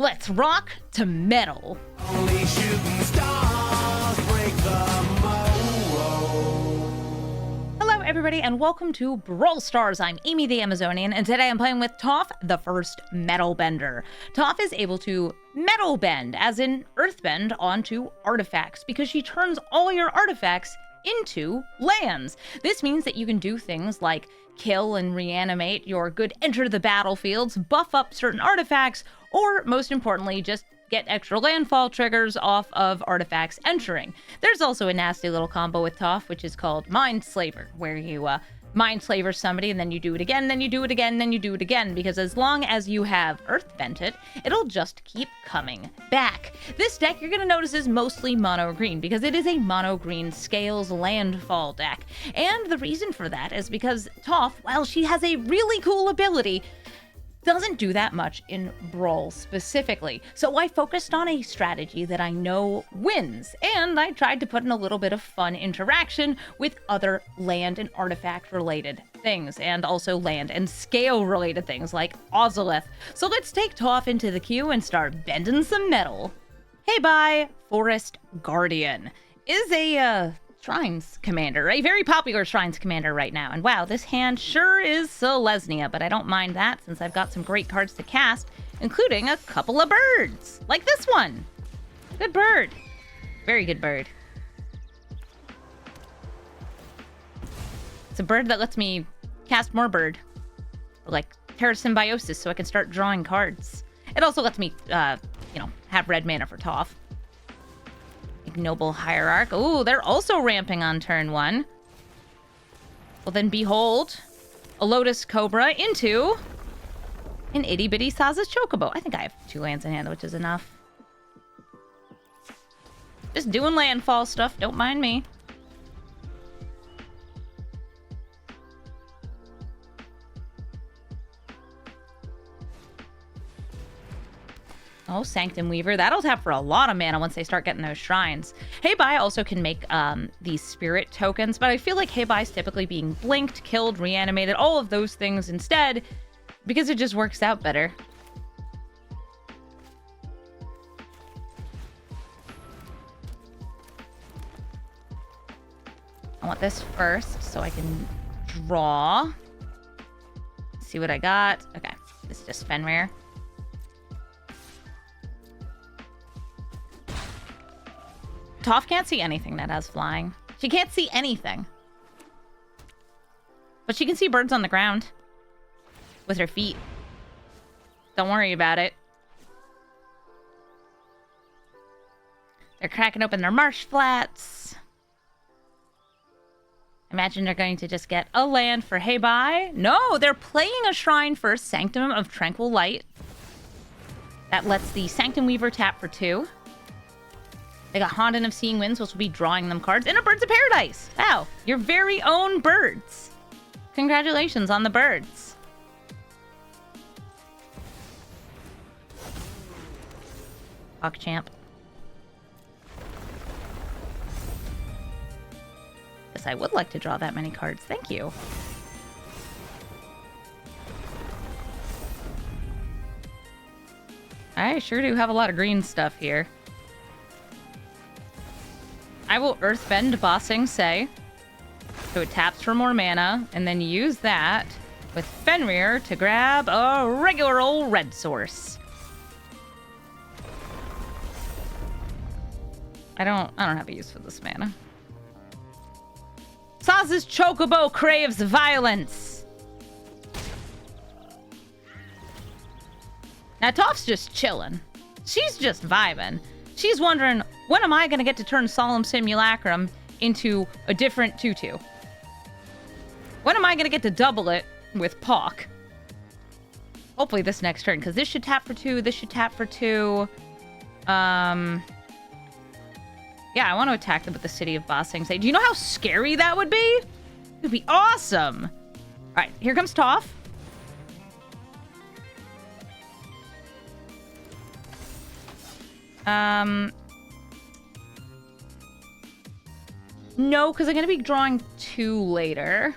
Let's rock to metal. Only shooting stars break the mold. Hello, everybody, and welcome to Brawl Stars. I'm Amy the Amazonian, and today I'm playing with Toph, the first Metalbender. Toph is able to metal bend, as in earthbend, onto artifacts, because she turns all your artifacts into lands. This means that you can do things like kill and reanimate your good enter the battlefields, buff up certain artifacts, or most importantly, just get extra landfall triggers off of artifacts entering. There's also a nasty little combo with Toph, which is called Mind Slaver, where you Mind Slaver somebody and then you do it again, then you do it again, then you do it again, because as long as you have Earth Bent it, it'll just keep coming back. This deck you're going to notice is mostly mono green, because it is a mono green scales landfall deck. And the reason for that is because Toph, while she has a really cool ability, doesn't do that much in Brawl specifically. So I focused on a strategy that I know wins, and I tried to put in a little bit of fun interaction with other land and artifact related things, and also land and scale related things like Ozolith. So let's take Toph into the queue and start bending some metal. Hey bye, Forest Guardian is a Shrines Commander, a very popular Shrines Commander right now. And wow, this hand sure is Selesnya, but I don't mind that since I've got some great cards to cast, including a couple of birds, like this one. Good bird. Very good bird. It's a bird that lets me cast more bird, like Terra Symbiosis, so I can start drawing cards. It also lets me, have red mana for Toph. Ignoble Hierarch. Ooh, they're also ramping on turn one. Well, then behold, a Lotus Cobra into an itty bitty Saza's Chocobo. I think I have 2 lands in hand, which is enough. Just doing landfall stuff. Don't mind me. Oh, Sanctum Weaver. That'll tap for a lot of mana once they start getting those shrines. Hey Bye also can make these spirit tokens, but I feel like Hey Bye's typically being blinked, killed, reanimated, all of those things instead, because it just works out better. I want this first so I can draw. See what I got. Okay, this is just Fenrir. Toph can't see anything that has flying. She can't see anything. But she can see birds on the ground with her feet. Don't worry about it. They're cracking open their marsh flats. Imagine they're going to just get a land for Hey Bye. No, they're playing a shrine for Sanctum of Tranquil Light. That lets the Sanctum Weaver tap for 2. They got Haunted of Seeing Winds, which will be drawing them cards, and a Birds of Paradise. Wow, your very own birds. Congratulations on the birds. PogChamp. Yes, I would like to draw that many cards. Thank you. I sure do have a lot of green stuff here. I will Earthbend Bossing Say, so it taps for more mana, and then use that with Fenrir to grab a regular old red source. I don't have a use for this mana. Saza's Chocobo craves violence. Now Toph's just chilling. She's just vibing. She's wondering, when am I going to get to turn Solemn Simulacrum into a different 2/2? When am I going to get to double it with Pock? Hopefully this next turn, because this should tap for 2, this should tap for 2. Yeah, I want to attack them with the City of Bossing Say. Do you know how scary that would be? It would be awesome. All right, here comes Toph. No, because I'm going to be drawing 2 later.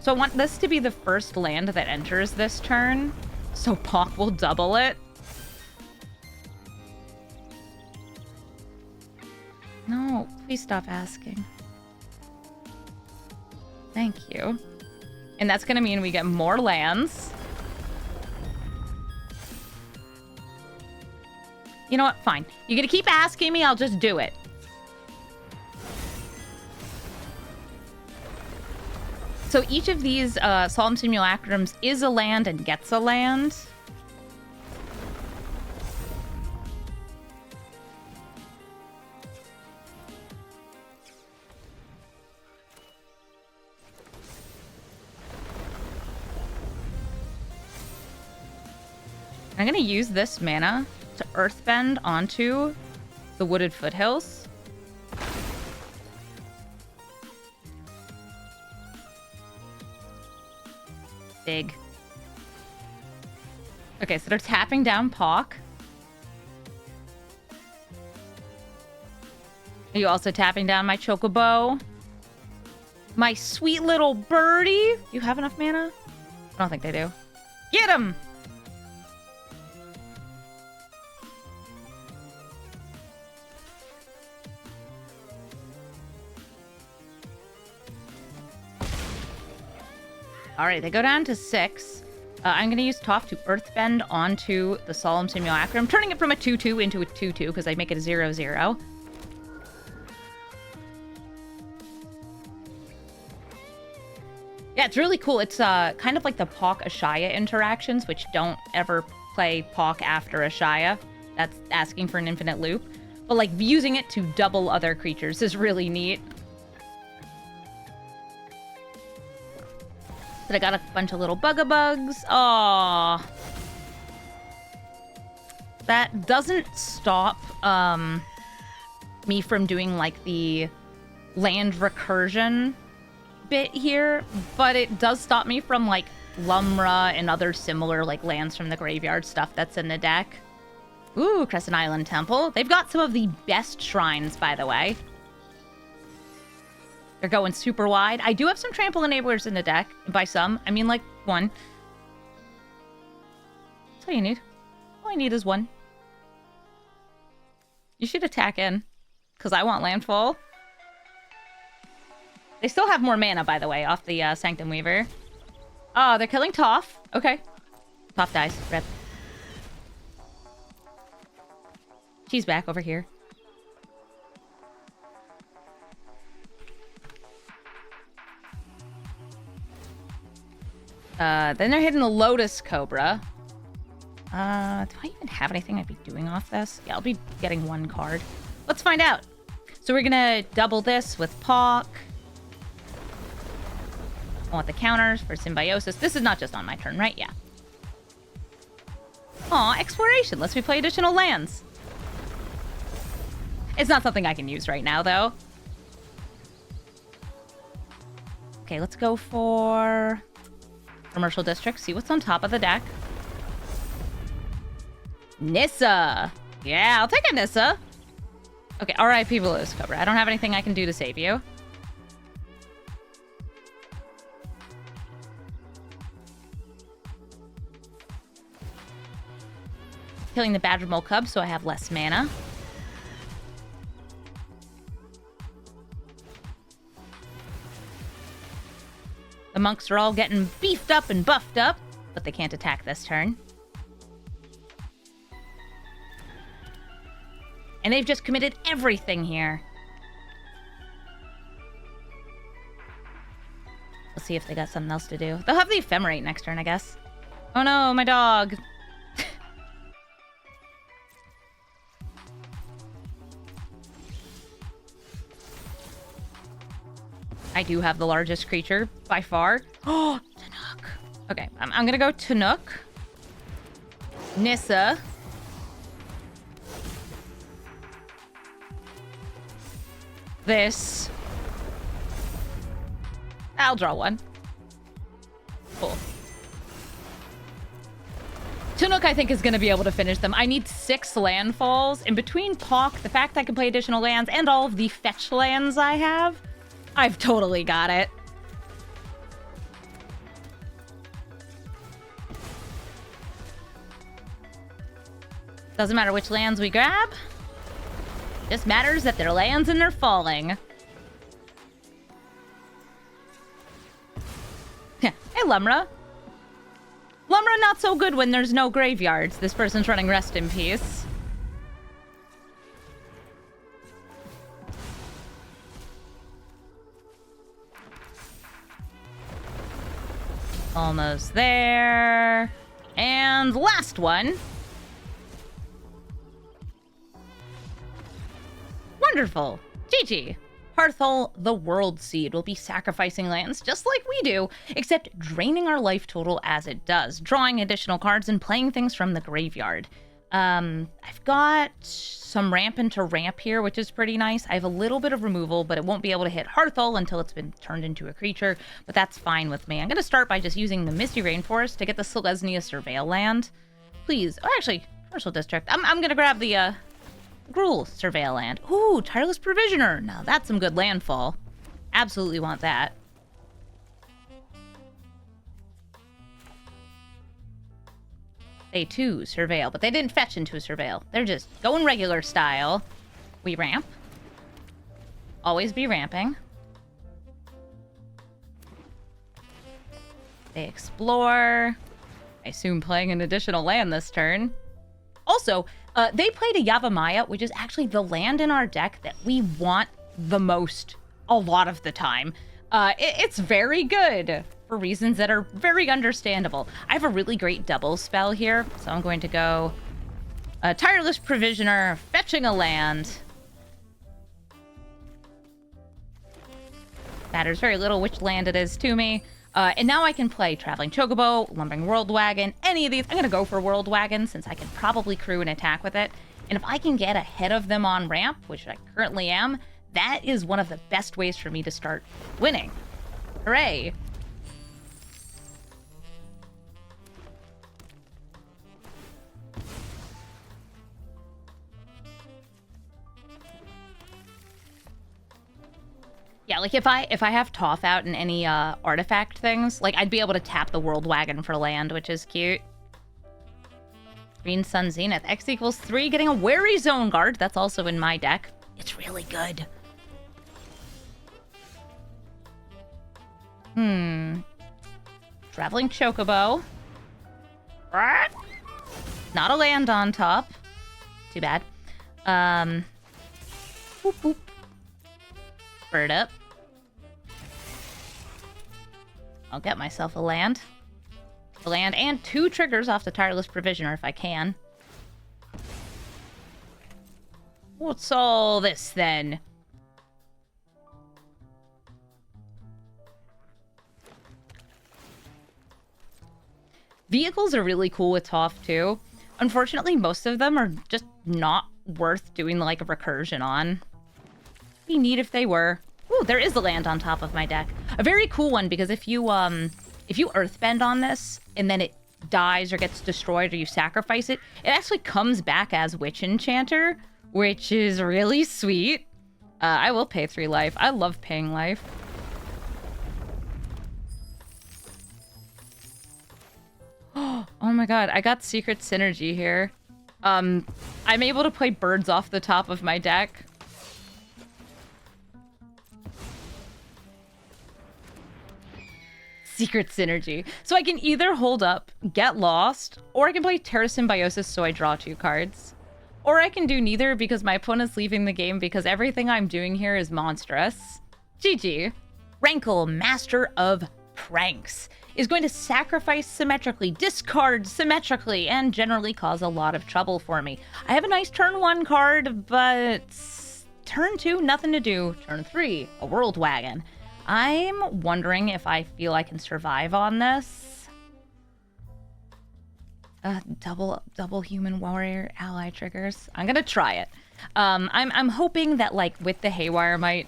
So I want this to be the first land that enters this turn, so Pock will double it. No, please stop asking. Thank you. And that's gonna mean we get more lands. You know what? Fine. You're gonna keep asking me, I'll just do it. So each of these Solemn Simulacrums is a land and gets a land. I'm gonna use this mana to Earthbend onto the Wooded Foothills. Big. Okay, so they're tapping down Pock. Are you also tapping down my Chocobo? My sweet little birdie? Do you have enough mana? I don't think they do. Get him! All right, they go down to 6. I'm going to use Toph to Earthbend onto the Solemn Simulacrum, turning it from a 2-2 into a 2-2 because I make it a 0-0. Yeah, it's really cool. It's kind of like the Pock-Ashaya interactions, which don't ever play Pock after Ashaya. That's asking for an infinite loop. But like using it to double other creatures is really neat. But I got a bunch of little bugabugs. Aww. That doesn't stop me from doing like the land recursion bit here, but it does stop me from like Lumra and other similar like lands from the graveyard stuff that's in the deck. Ooh, Crescent Island Temple. They've got some of the best shrines, by the way. They're going super wide. I do have some trample enablers in the deck. By some, I mean like one. That's all you need. All I need is one. You should attack in, because I want landfall. They still have more mana, by the way, off the Sanctum Weaver. Oh, they're killing Toph. Okay. Toph dies. Rip. She's back over here. Then they're hitting the Lotus Cobra. Do I even have anything I'd be doing off this? Yeah, I'll be getting one card. Let's find out. So we're gonna double this with Pock. I want the counters for Symbiosis. This is not just on my turn, right? Yeah. Aw, Exploration lets me play additional lands. It's not something I can use right now, though. Okay, let's go for Commercial District. See what's on top of the deck. Nissa. Yeah, I'll take a Nissa. Okay, R.I.P. Lotus Cobra. I don't have anything I can do to save you. Killing the Badger Mole Cub so I have less mana. The monks are all getting beefed up and buffed up, but they can't attack this turn. And they've just committed everything here. Let's see if they got something else to do. They'll have the Ephemerate next turn, I guess. Oh no, my dog. I do have the largest creature by far. Oh, Tanook. Okay, I'm gonna go Tanook. Nissa. This. I'll draw one. Cool. Tanook, I think, is going to be able to finish them. I need 6 landfalls. In between Pock, the fact that I can play additional lands, and all of the fetch lands I have, I've totally got it. Doesn't matter which lands we grab. Just matters that they're lands and they're falling. Hey, Lumra. Lumra not so good when there's no graveyards. This person's running Rest in Peace. Almost there. And last one. Wonderful. GG. Hearthole, the World Seed, will be sacrificing lands just like we do, except draining our life total as it does, drawing additional cards and playing things from the graveyard. I've got some ramp into ramp here, which is pretty nice. I have a little bit of removal, but it won't be able to hit Hearthole until it's been turned into a creature, but that's fine with me. I'm going to start by just using the Misty Rainforest to get the Selesnya Surveil land. Please. Oh, actually, Commercial District. I'm going to grab the, Gruul Surveil land. Ooh, Tireless Provisioner. Now that's some good landfall. Absolutely want that. They too Surveil, but they didn't fetch into a Surveil. They're just going regular style. We ramp. Always be ramping. They explore. I assume playing an additional land this turn. Also, they played a Yavimaya, which is actually the land in our deck that we want the most a lot of the time. It's very good for reasons that are very understandable. I have a really great double spell here, so I'm going to go Tireless Provisioner, fetching a land. Matters very little which land it is to me. And now I can play Traveling Chocobo, Lumbering World Wagon, any of these. I'm going to go for World Wagon since I can probably crew an attack with it. And if I can get ahead of them on ramp, which I currently am, that is one of the best ways for me to start winning. Hooray! Yeah, like if I have Toph out in any artifact things, like I'd be able to tap the World Wagon for land, which is cute. Green Sun Zenith. X equals 3, getting a Wary Zone Guard. That's also in my deck. It's really good. Traveling Chocobo. Not a land on top. Too bad. Boop, boop. Bird up. I'll get myself a land. A land and 2 triggers off the Tireless Provisioner if I can. What's all this then? Vehicles are really cool with Toph too. Unfortunately, most of them are just not worth doing like a recursion on. Be neat if they were. Ooh, there is a land on top of my deck. A very cool one because if you earthbend on this and then it dies or gets destroyed or you sacrifice it, it actually comes back as Witch Enchanter, which is really sweet. I will pay 3 life. I love paying life. Oh my god, I got Secret Synergy here. I'm able to play birds off the top of my deck. Secret Synergy. So I can either hold up, get lost, or I can play Terra Symbiosis so I draw 2 cards. Or I can do neither because my opponent's leaving the game because everything I'm doing here is monstrous. GG. Rankle, Master of Pranks, is going to sacrifice symmetrically, discard symmetrically, and generally cause a lot of trouble for me. I have a nice turn 1 card, but turn 2, nothing to do. Turn 3, a World Wagon. I'm wondering if I feel I can survive on this. Double human warrior ally triggers. I'm gonna try it. I'm hoping that like with the Haywire Might,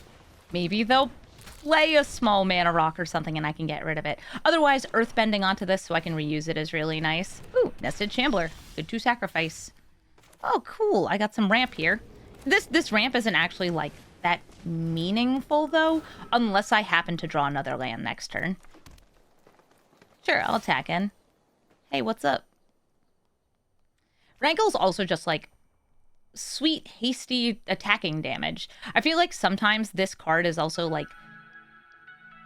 maybe they'll play a small mana rock or something and I can get rid of it. Otherwise, earthbending onto this so I can reuse it is really nice. Ooh, Nested Shambler. Good to sacrifice. Oh, cool. I got some ramp here. This ramp isn't actually like that meaningful though, unless I happen to draw another land next turn. Sure, I'll attack in. Hey, what's up? Rankle's also just like sweet, hasty attacking damage. I feel like sometimes this card is also like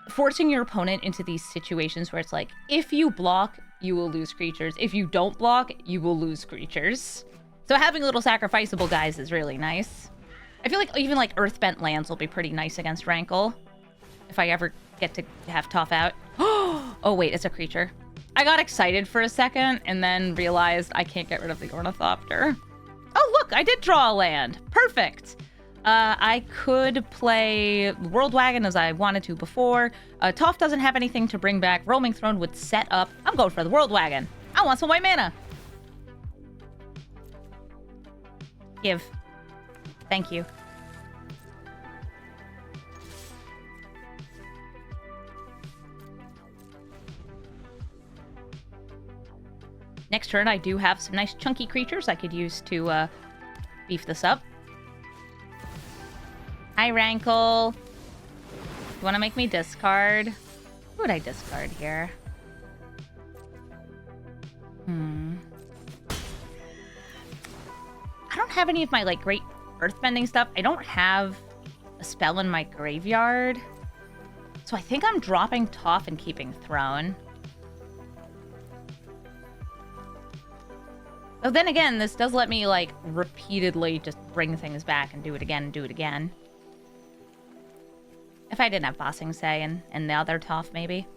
forcing your opponent into these situations where it's like, if you block, you will lose creatures. If you don't block, you will lose creatures. So having little sacrificable guys is really nice. I feel like even like Earthbent lands will be pretty nice against Rankle if I ever get to have Toph out. Oh wait, it's a creature. I got excited for a second and then realized I can't get rid of the Ornithopter. Oh look, I did draw a land. Perfect. I could play World Wagon as I wanted to before. Toph doesn't have anything to bring back. Roaming Throne would set up. I'm going for the World Wagon. I want some white mana. Give. Thank you. Next turn, I do have some nice chunky creatures I could use to beef this up. Hi, Rankle. You want to make me discard? Who would I discard here? I don't have any of my, like, great earthbending stuff. I don't have a spell in my graveyard. So I think I'm dropping Toph and keeping Throne. Oh, then again, this does let me, like, repeatedly just bring things back and do it again and do it again. If I didn't have Bossing Say and the other Toph, maybe.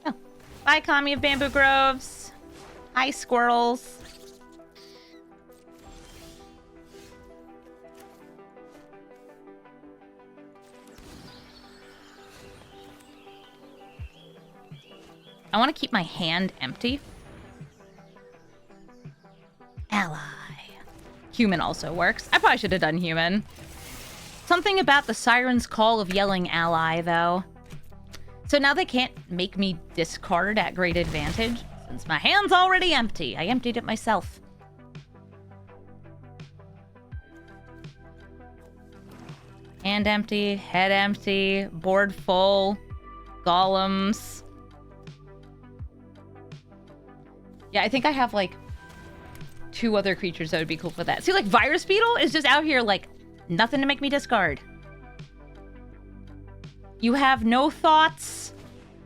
Oh. Bye, Kami of Bamboo Groves. Hi, squirrels. I want to keep my hand empty. Ally. Human also works. I probably should have done human. Something about the siren's call of yelling ally, though. So now they can't make me discard at great advantage, since my hand's already empty. I emptied it myself. Hand empty, head empty, board full, golems. Yeah, I think I have, like, 2 other creatures that would be cool for that. See, like, Virus Beetle is just out here, like, nothing to make me discard. You have no thoughts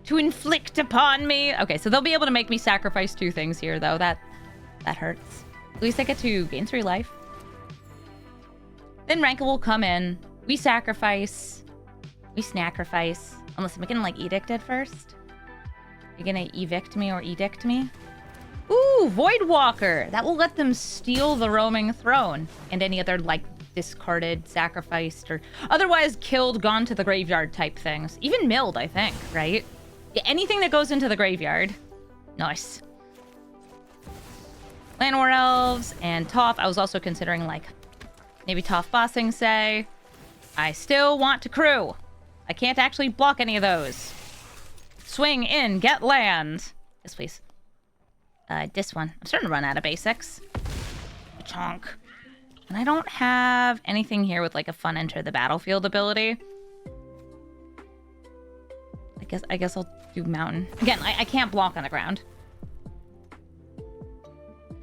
to inflict upon me. Okay, so they'll be able to make me sacrifice 2 things here, though. That hurts. At least I get to gain 3 life. Then Rankle will come in. We sacrifice. We snacrifice. Unless I'm gonna, like, edict it first. You're gonna evict me or edict me? Ooh, Voidwalker! That will let them steal the Roaming Throne and any other, like, discarded, sacrificed, or otherwise killed, gone to the graveyard type things. Even milled, I think, right? Yeah, anything that goes into the graveyard. Nice. Llanowar Elves and Toph. I was also considering, like, maybe Toph Bossing Say. I still want to crew. I can't actually block any of those. Swing in, get land. Yes, please. This one. I'm starting to run out of basics. Chonk. And I don't have anything here with, like, a fun enter the battlefield ability. I guess I'll do mountain. Again, I can't block on the ground.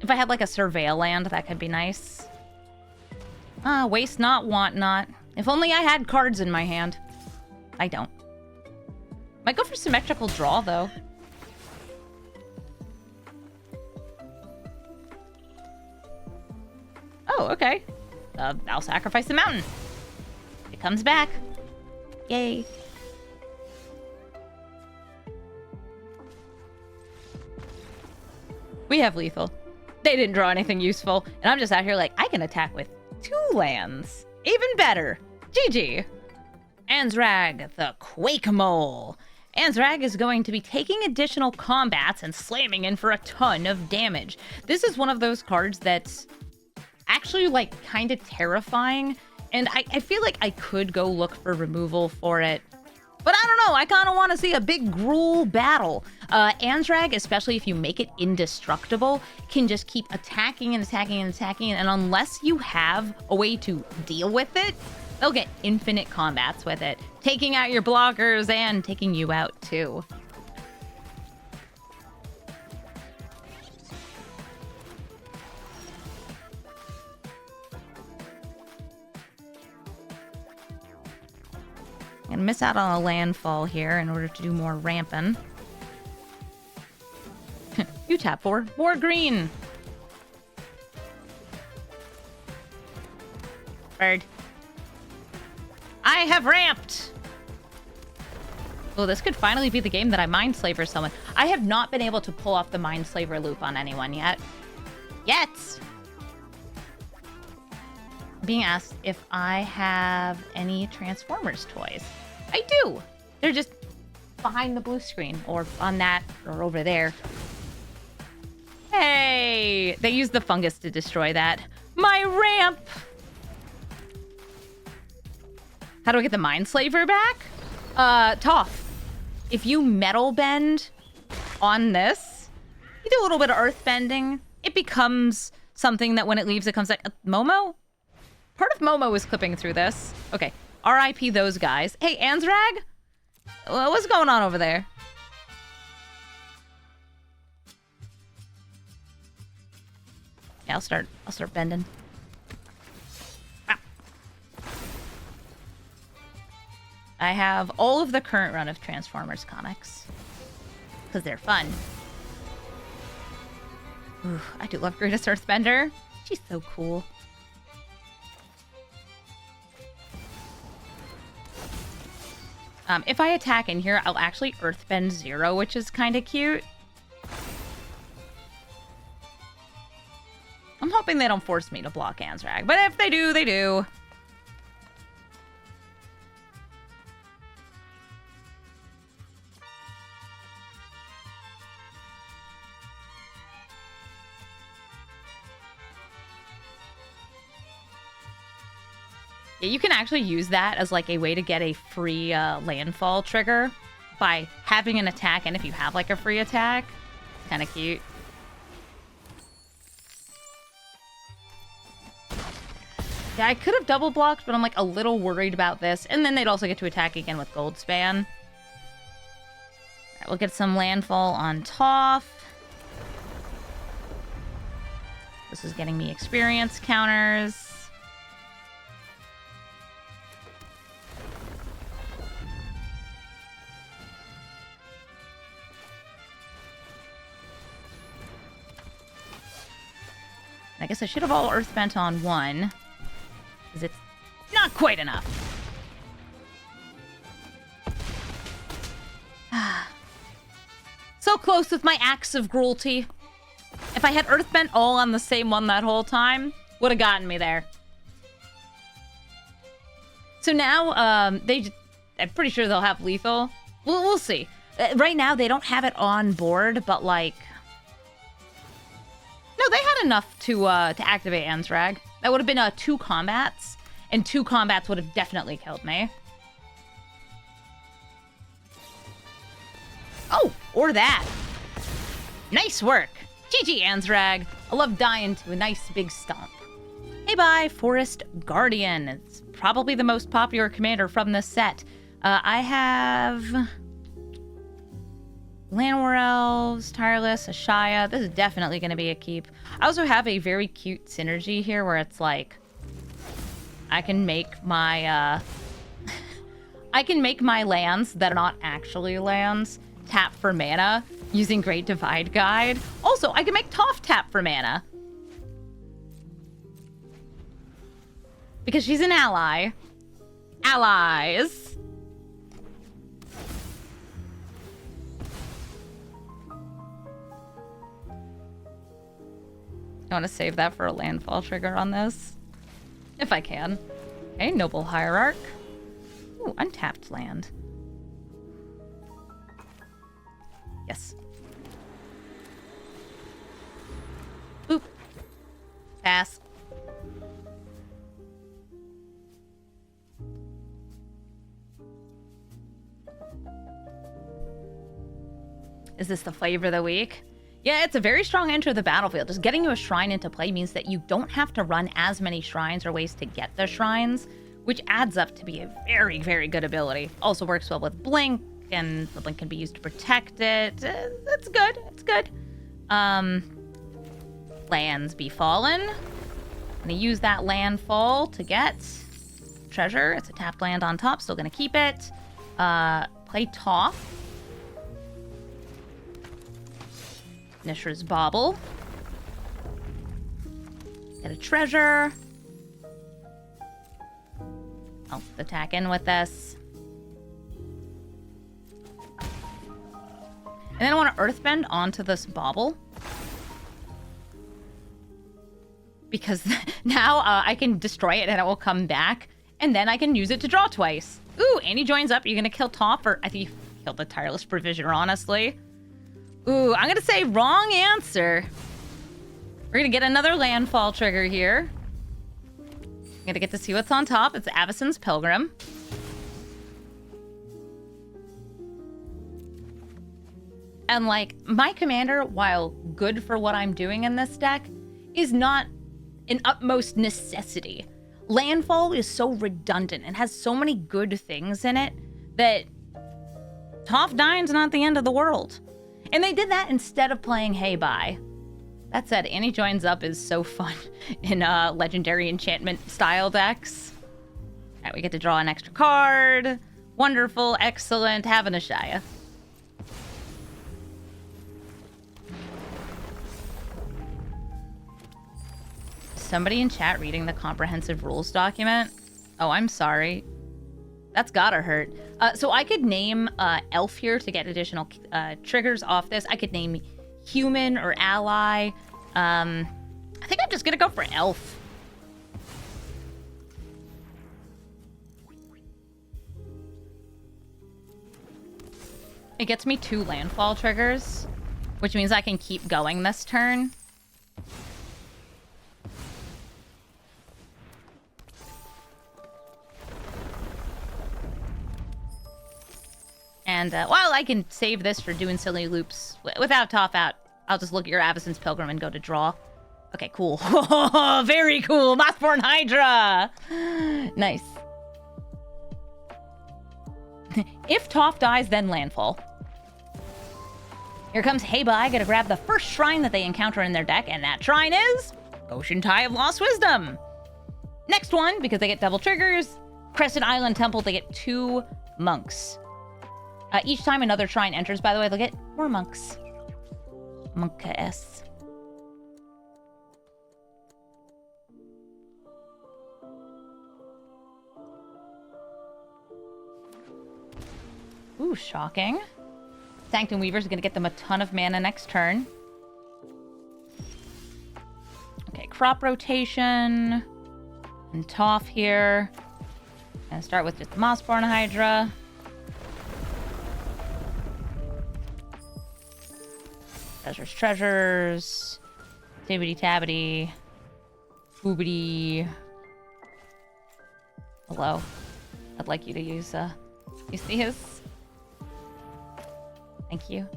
If I had, like, a surveil land, that could be nice. Waste not, want not. If only I had cards in my hand. I don't. Might go for symmetrical draw, though. Oh, okay. I'll sacrifice the mountain. It comes back. Yay. We have lethal. They didn't draw anything useful, and I'm just out here like, I can attack with 2 lands. Even better. GG. Anzrag, the Quake Mole. Anzrag is going to be taking additional combats and slamming in for a ton of damage. This is one of those cards that's actually, like, kind of terrifying, and I feel like I could go look for removal for it, but I don't know, I kind of want to see a big Gruul battle. Anzrag, especially if you make it indestructible, can just keep attacking and attacking and attacking, and unless you have a way to deal with it, they'll get infinite combats with it, taking out your blockers and taking you out too. I'm gonna miss out on a landfall here in order to do more ramping. You tap for more green. Bird. I have ramped. Oh, this could finally be the game that I Mindslaver someone. I have not been able to pull off the Mindslaver loop on anyone yet. Being asked if I have any Transformers toys. I do. They're just behind the blue screen or on that or over there. Hey, they used the fungus to destroy that. My ramp. How do I get the Mindslaver back? Toph, if you metal bend on this, you do a little bit of earth bending, it becomes something that when it leaves, it comes like Momo? Part of Momo is clipping through this. Okay, RIP those guys. Hey, Anzrag? What's going on over there? Yeah, I'll start bending. I have all of the current run of Transformers comics. Because they're fun. Ooh, I do love Greatest Earthbender. She's so cool. If I attack in here, I'll actually Earthbend 0, which is kind of cute. I'm hoping they don't force me to block Anzrag, but if they do, they do. Yeah, you can actually use that as like a way to get a free landfall trigger by having an attack, and if you have like a free attack, kind of cute. Yeah, I could have double blocked, but I'm like a little worried about this, and then they'd also get to attack again with Gold Span. All right, we'll get some landfall on Toph. This is getting me experience counters. I guess I should have all Earth Bent on one, because it's not quite enough. So close with my acts of cruelty. If I had Earth Bent all on the same one that whole time, would have gotten me there. So now, I'm pretty sure they'll have lethal. We'll see. Right now, they don't have it on board, but like... No, they had enough to activate Anzrag. That would have been 2 combats, and 2 combats would have definitely killed me. Oh, or that. Nice work. GG, Anzrag. I love dying to a nice big stomp. Hey, bye, Forest Guardian. It's probably the most popular commander from this set. I have... Llanowar Elves, Tireless, Ashaya. This is definitely going to be a keep. I also have a very cute synergy here where it's like... I can make my, I can make my lands that are not actually lands tap for mana using Great Divide Guide. Also, I can make Toph tap for mana. Because she's an ally. Allies. I want to save that for a landfall trigger on this. If I can. Okay, Noble Hierarch. Ooh, untapped land. Yes. Boop. Pass. Is this the flavor of the week? Yeah, it's a very strong enter the battlefield. Just getting you a shrine into play means that you don't have to run as many shrines or ways to get the shrines, which adds up to be a very, very good ability. Also works well with Blink, and the Blink can be used to protect it. It's good. It's good. Lands Befallen. I'm gonna use that landfall to get treasure. It's a tapped land on top, still gonna keep it. Play Toph. Nishra's Bauble. Get a treasure. I'll attack in with this. And then I want to Earthbend onto this Bauble. Because now I can destroy it and it will come back. And then I can use it to draw twice. Ooh, Annie joins up. You're going to kill Toph, or I think you killed the Tireless Provisioner, honestly. Ooh, I'm going to say wrong answer. We're going to get another landfall trigger here. I'm going to get to see what's on top. It's Avacyn's Pilgrim. And, like, my commander, while good for what I'm doing in this deck, is not an utmost necessity. Landfall is so redundant and has so many good things in it that Toph dying's not the end of the world. And they did that instead of playing Hey Bye. That said, Annie Joins Up is so fun in legendary enchantment style decks. All right, we get to draw an extra card. Wonderful, excellent, have an Ashaya. Somebody in chat reading the comprehensive rules document? Oh, I'm sorry. That's gotta hurt. So I could name Elf here to get additional triggers off this. I could name Human or Ally. I think I'm just gonna go for Elf. It gets me 2 landfall triggers, which means I can keep going this turn. And while I can save this for doing silly loops without Toph out, I'll just look at your Avacyn's Pilgrim and go to draw. Okay, cool. Very cool. Mothborn Hydra. Nice. If Toph dies, then landfall. Here comes Hey Bye. Gotta grab the first shrine that they encounter in their deck, and that shrine is Ocean Tie of Lost Wisdom. Next one, because they get double triggers, Crescent Island Temple, they get 2 monks. Each time another shrine enters, by the way, they'll get more monks. Monka-S. Ooh, shocking. Sanctum Weaver's gonna get them a ton of mana next turn. Okay, crop rotation. And Toph here. And start with just the Mossborn Hydra. Treasures. Tibbity tabbity. Boobity. Hello. I'd like you to use these. Thank you.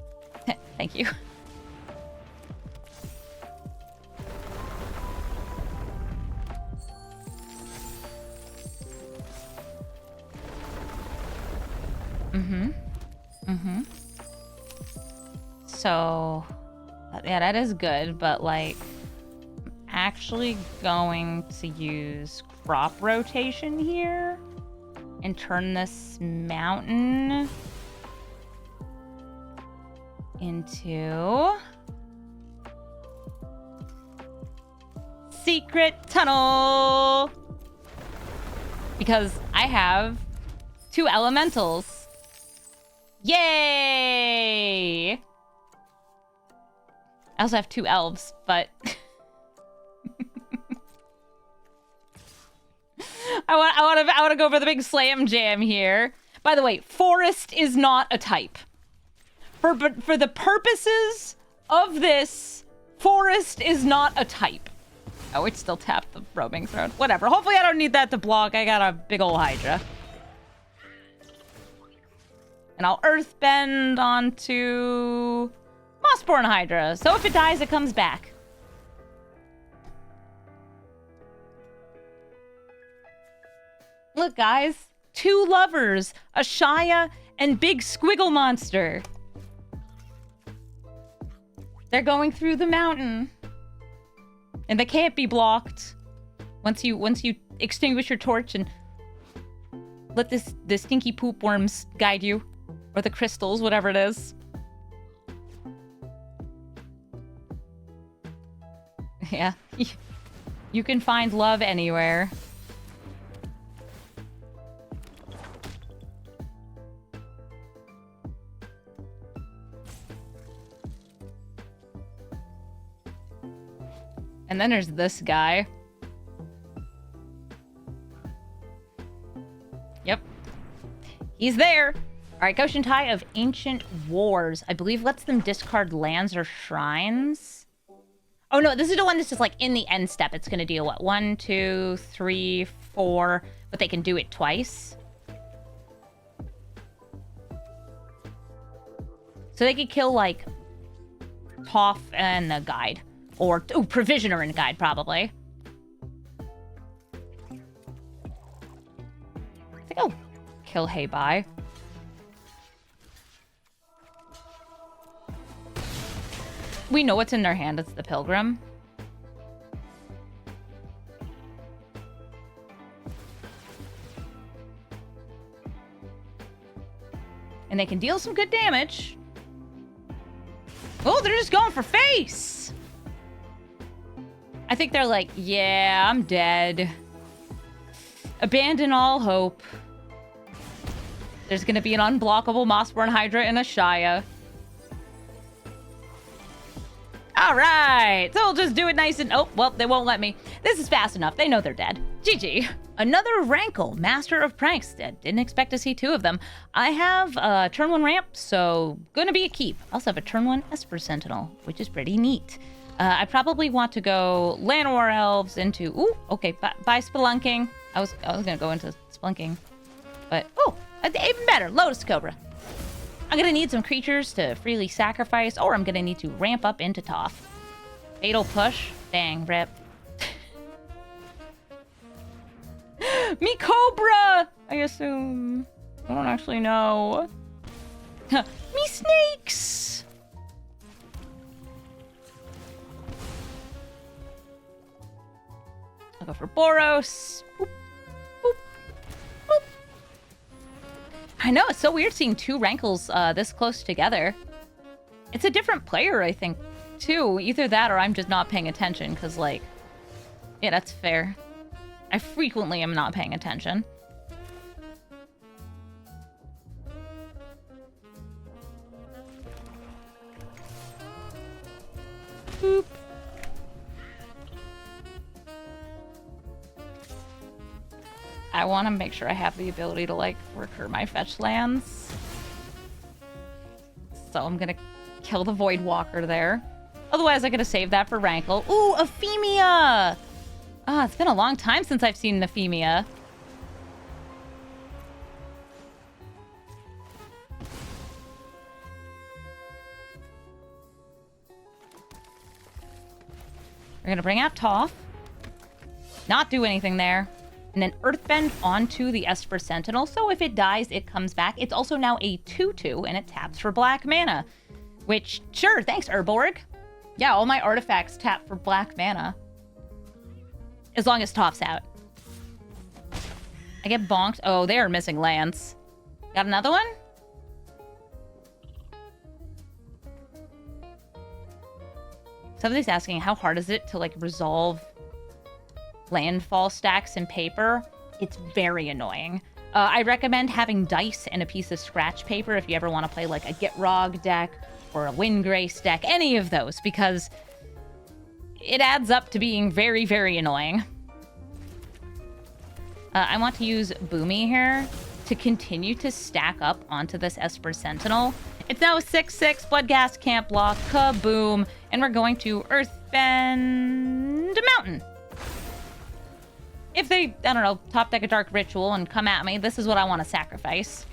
Thank you. So, yeah, that is good, but, like, I'm actually going to use crop rotation here and turn this mountain into secret tunnel, because I have 2 elementals. Yay! I also have 2 elves, but I want to go for the big slam jam here. By the way, forest is not a type. For the purposes of this, forest is not a type. Oh, it still tapped the roaming throne. Whatever. Hopefully I don't need that to block. I got a big ol' Hydra. And I'll Earthbend onto Mossborn Hydra. So if it dies, it comes back. Look, guys. 2 lovers. Ashaya and Big Squiggle Monster. They're going through the mountain. And they can't be blocked. Once you extinguish your torch and let the stinky poop worms guide you. Or the crystals, whatever it is. Yeah. You can find love anywhere. And then there's this guy. Yep. He's there. All right, Goshen Tai of Ancient Wars. I believe lets them discard lands or shrines. Oh, no, this is the one that's just like in the end step. It's going to deal what? 1, 2, 3, 4. But they can do it twice. So they could kill like Toph and the guide. Or, Provisioner and guide, probably. I think I'll kill Heibai. We know what's in their hand. It's the Pilgrim. And they can deal some good damage. Oh, they're just going for face! I think they're like, yeah, I'm dead. Abandon all hope. There's gonna be an unblockable Mossborn Hydra and a Shia. All right, so we'll just do it nice and... Oh, well, they won't let me. This is fast enough. They know they're dead. GG. Another Rankle, Master of Pranks. Didn't expect to see 2 of them. I have a turn 1 ramp, so gonna be a keep. I also have a turn 1 Esper Sentinel, which is pretty neat. I probably want to go Llanowar Elves into... Ooh, okay, by Spelunking. I was gonna go into Spelunking. But, oh, even better, Lotus Cobra. I'm gonna need some creatures to freely sacrifice, or I'm gonna need to ramp up into Toph. Fatal Push. Dang, rip. Me Cobra! I assume. I don't actually know. Me Snakes! I'll go for Boros. Boop, boop, boop. I know, it's so weird seeing 2 Rankles this close together. It's a different player, I think, too. Either that or I'm just not paying attention, because, like... Yeah, that's fair. I frequently am not paying attention. Boop. I want to make sure I have the ability to, like, recur my fetch lands. So I'm gonna kill the Void Walker there. Otherwise, I'm gonna save that for Rankle. Ooh, Ephemia! Ah, it's been a long time since I've seen Ephemia. We're gonna bring out Toph. Not do anything there. And then Earthbend onto the Esper Sentinel. So if it dies, it comes back. It's also now a 2/2, and it taps for black mana. Which, sure, thanks, Urborg. Yeah, all my artifacts tap for black mana. As long as Toph's out. I get bonked. Oh, they are missing lands. Got another one? Somebody's asking, how hard is it to, like, resolve landfall stacks in paper? It's very annoying. I recommend having dice and a piece of scratch paper if you ever want to play, like, a Gitrog deck or a Windgrace deck, any of those, because it adds up to being very, very annoying. I want to use Boomy here to continue to stack up onto this Esper Sentinel. It's now a 6/6 Bloodghast Camp Lock, kaboom, and we're going to Earthbend Mountain. If they, I don't know, top deck a Dark Ritual and come at me, this is what I want to sacrifice.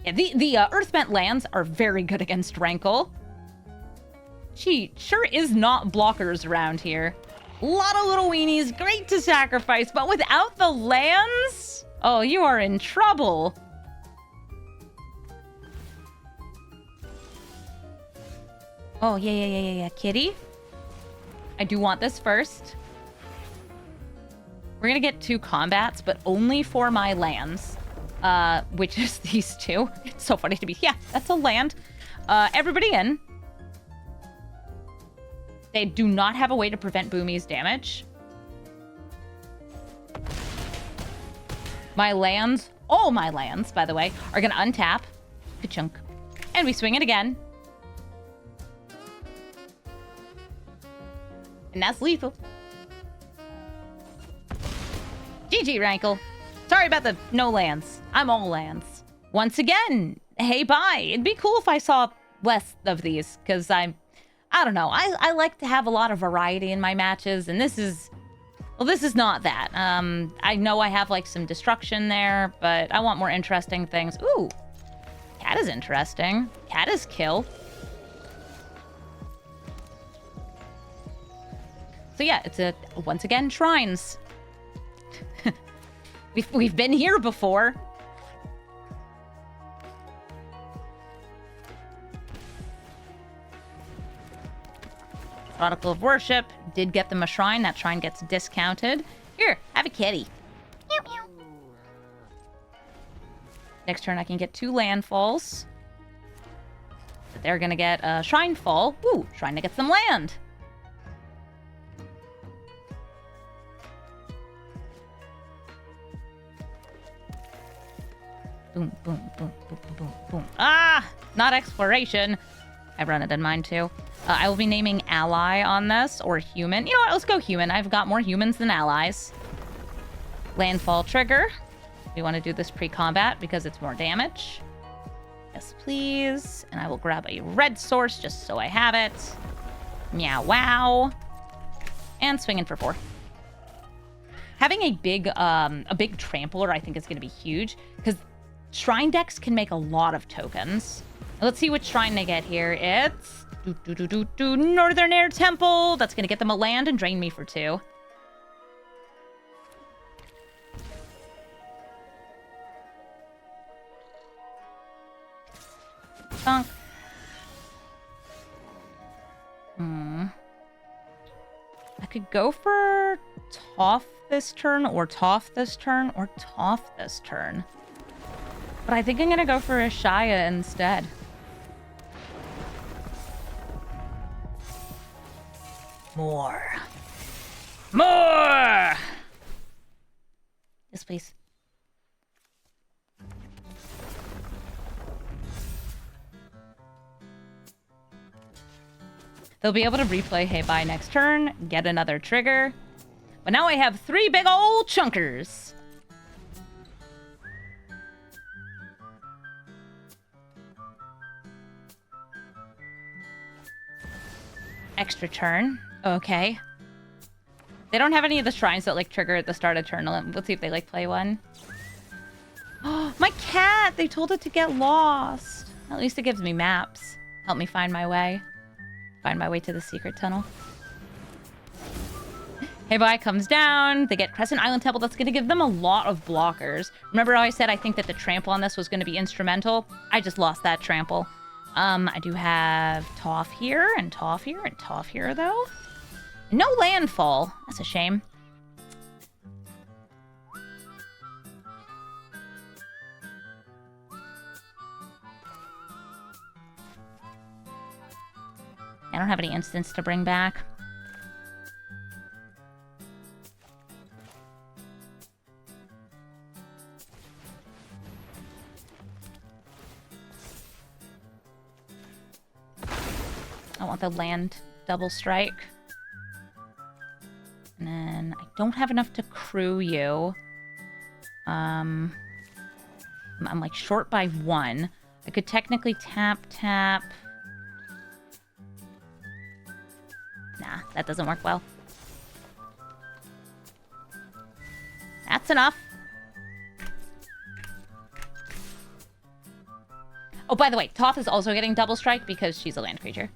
Yeah, the Earthbent lands are very good against Rankle. She sure is not blockers around here. A lot of little weenies, great to sacrifice, but without the lands? Oh, you are in trouble. Oh, yeah, kitty. I do want this first. We're gonna get 2 combats, but only for my lands, which is these 2. It's so funny to be. Yeah, that's a land. Everybody in. They do not have a way to prevent Boomy's damage. My lands, all my lands, by the way, are gonna untap. Ka-chunk. And we swing it again. And that's lethal. GG, Rankle. Sorry about the no lands. I'm all lands. Once again, hey, bye. It'd be cool if I saw less of these, because I don't know. I like to have a lot of variety in my matches, and this is... Well, this is not that. I know I have, like, some destruction there, but I want more interesting things. Ooh. Cat is interesting. Cat is kill. So yeah, it's a... Once again, shrines. We've been here before. Prodigal of Worship. Did get them a shrine. That shrine gets discounted. Here, have a kitty. Meow, meow. Next turn I can get 2 landfalls. But they're gonna get a shrine fall. Ooh, trying to get some land. Boom, boom, boom, boom, boom, boom. Ah! Not exploration. I've run it in mine too. I will be naming ally on this, or human. You know what? Let's go human. I've got more humans than allies. Landfall trigger. We want to do this pre-combat because it's more damage. Yes, please. And I will grab a red source just so I have it. Meow, wow. And swing in for 4. Having a big trampler, I think, is going to be huge because shrine decks can make a lot of tokens. Let's see which shrine they get here. It's Northern Air Temple. That's going to get them a land and drain me for 2. Thunk. I could go for Toph this turn, or Toph this turn, or Toph this turn. But I think I'm going to go for Ashaya instead. More. More! Yes, please. They'll be able to replay Hey Bye next turn, get another trigger. But now I have 3 big old chunkers. Extra turn. Okay. They don't have any of the shrines that, like, trigger at the start of turn. Let's see if they, like, play one. Oh, my cat! They told it to get lost. At least it gives me maps. Help me find my way. Find my way to the secret tunnel. Hey Bye comes down. They get Crescent Island Temple. That's going to give them a lot of blockers. Remember how I said I think that the trample on this was going to be instrumental? I just lost that trample. I do have Toph here, and Toph here, and Toph here, though. No landfall. That's a shame. I don't have any instants to bring back. I want the land double strike. And then I don't have enough to crew you. I'm like short by 1. I could technically tap. Nah, that doesn't work well. That's enough. Oh, by the way, Toph is also getting double strike because she's a land creature.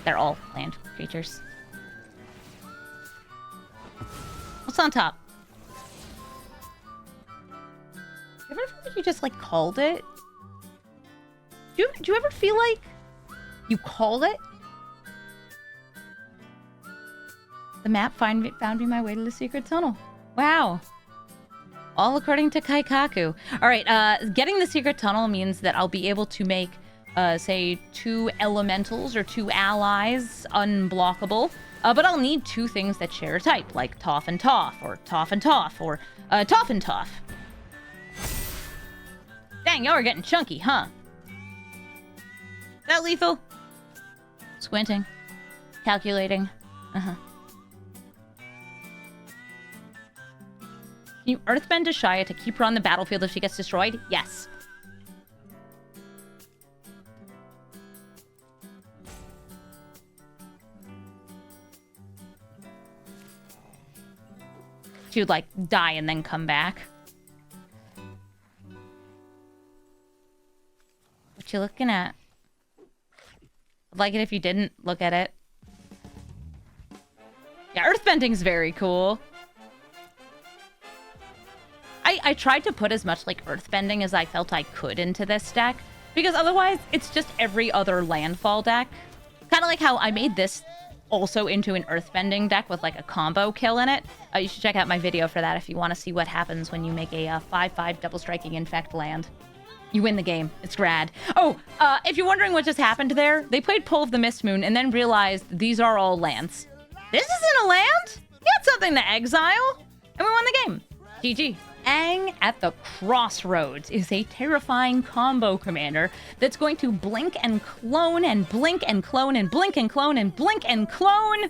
They're all land creatures. What's on top? You ever feel like you just, like, called it? Do you ever feel like you called it? The map found me my way to the secret tunnel. Wow. All according to Kaikaku. All right, getting the secret tunnel means that I'll be able to make, say, 2 elementals or 2 allies unblockable. But I'll need 2 things that share a type, like Toph and Toph, or Toph and Toph, or Toph and Toph. Dang, y'all are getting chunky, huh? Is that lethal? Squinting. Calculating. Uh-huh. Can you earthbend Shia to keep her on the battlefield if she gets destroyed? Yes. She would, like, die and then come back. What you looking at? I'd like it if you didn't look at it. Yeah, earthbending's very cool. I tried to put as much, like, earthbending as I felt I could into this deck, because otherwise it's just every other landfall deck. Kind of like how I made this also into an earthbending deck with, like, a combo kill in it. You should check out my video for that if you want to see what happens when you make a 5/5 double striking infect land. You win the game. It's rad. Oh, if you're wondering what just happened there, they played Pull of the Mist Moon and then realized these are all lands. This isn't a land! You got something to exile! And we won the game. GG. Aang at the Crossroads is a terrifying combo commander that's going to blink and clone and blink and clone and blink and clone and blink and clone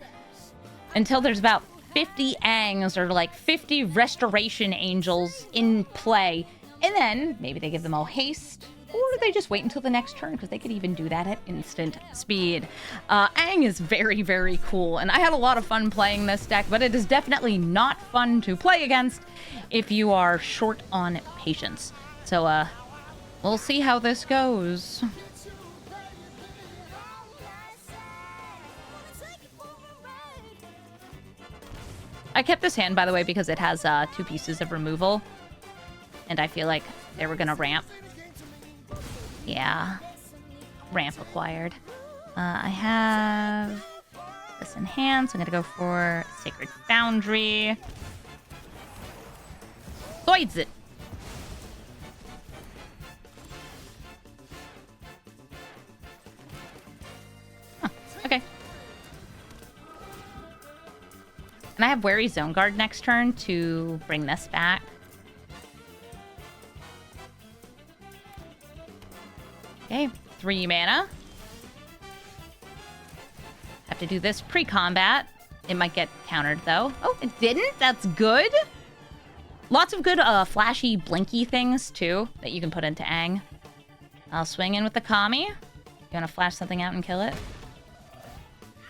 until there's about 50 Aangs or like 50 Restoration Angels in play. And then maybe they give them all haste, or they just wait until the next turn, because they could even do that at instant speed. Aang is very, very cool, and I had a lot of fun playing this deck, but it is definitely not fun to play against if you are short on patience. So, we'll see how this goes. I kept this hand, by the way, because it has 2 pieces of removal. And I feel like they were gonna ramp. Yeah. Ramp acquired. I have this in hand, so I'm gonna go for Sacred Foundry. Zoids it! Huh, okay. And I have Wary Zone Guard next turn to bring this back. Okay, 3 mana. Have to do this pre-combat. It might get countered, though. Oh, it didn't? That's good. Lots of good flashy, blinky things, too, that you can put into Aang. I'll swing in with the Kami. You want to flash something out and kill it?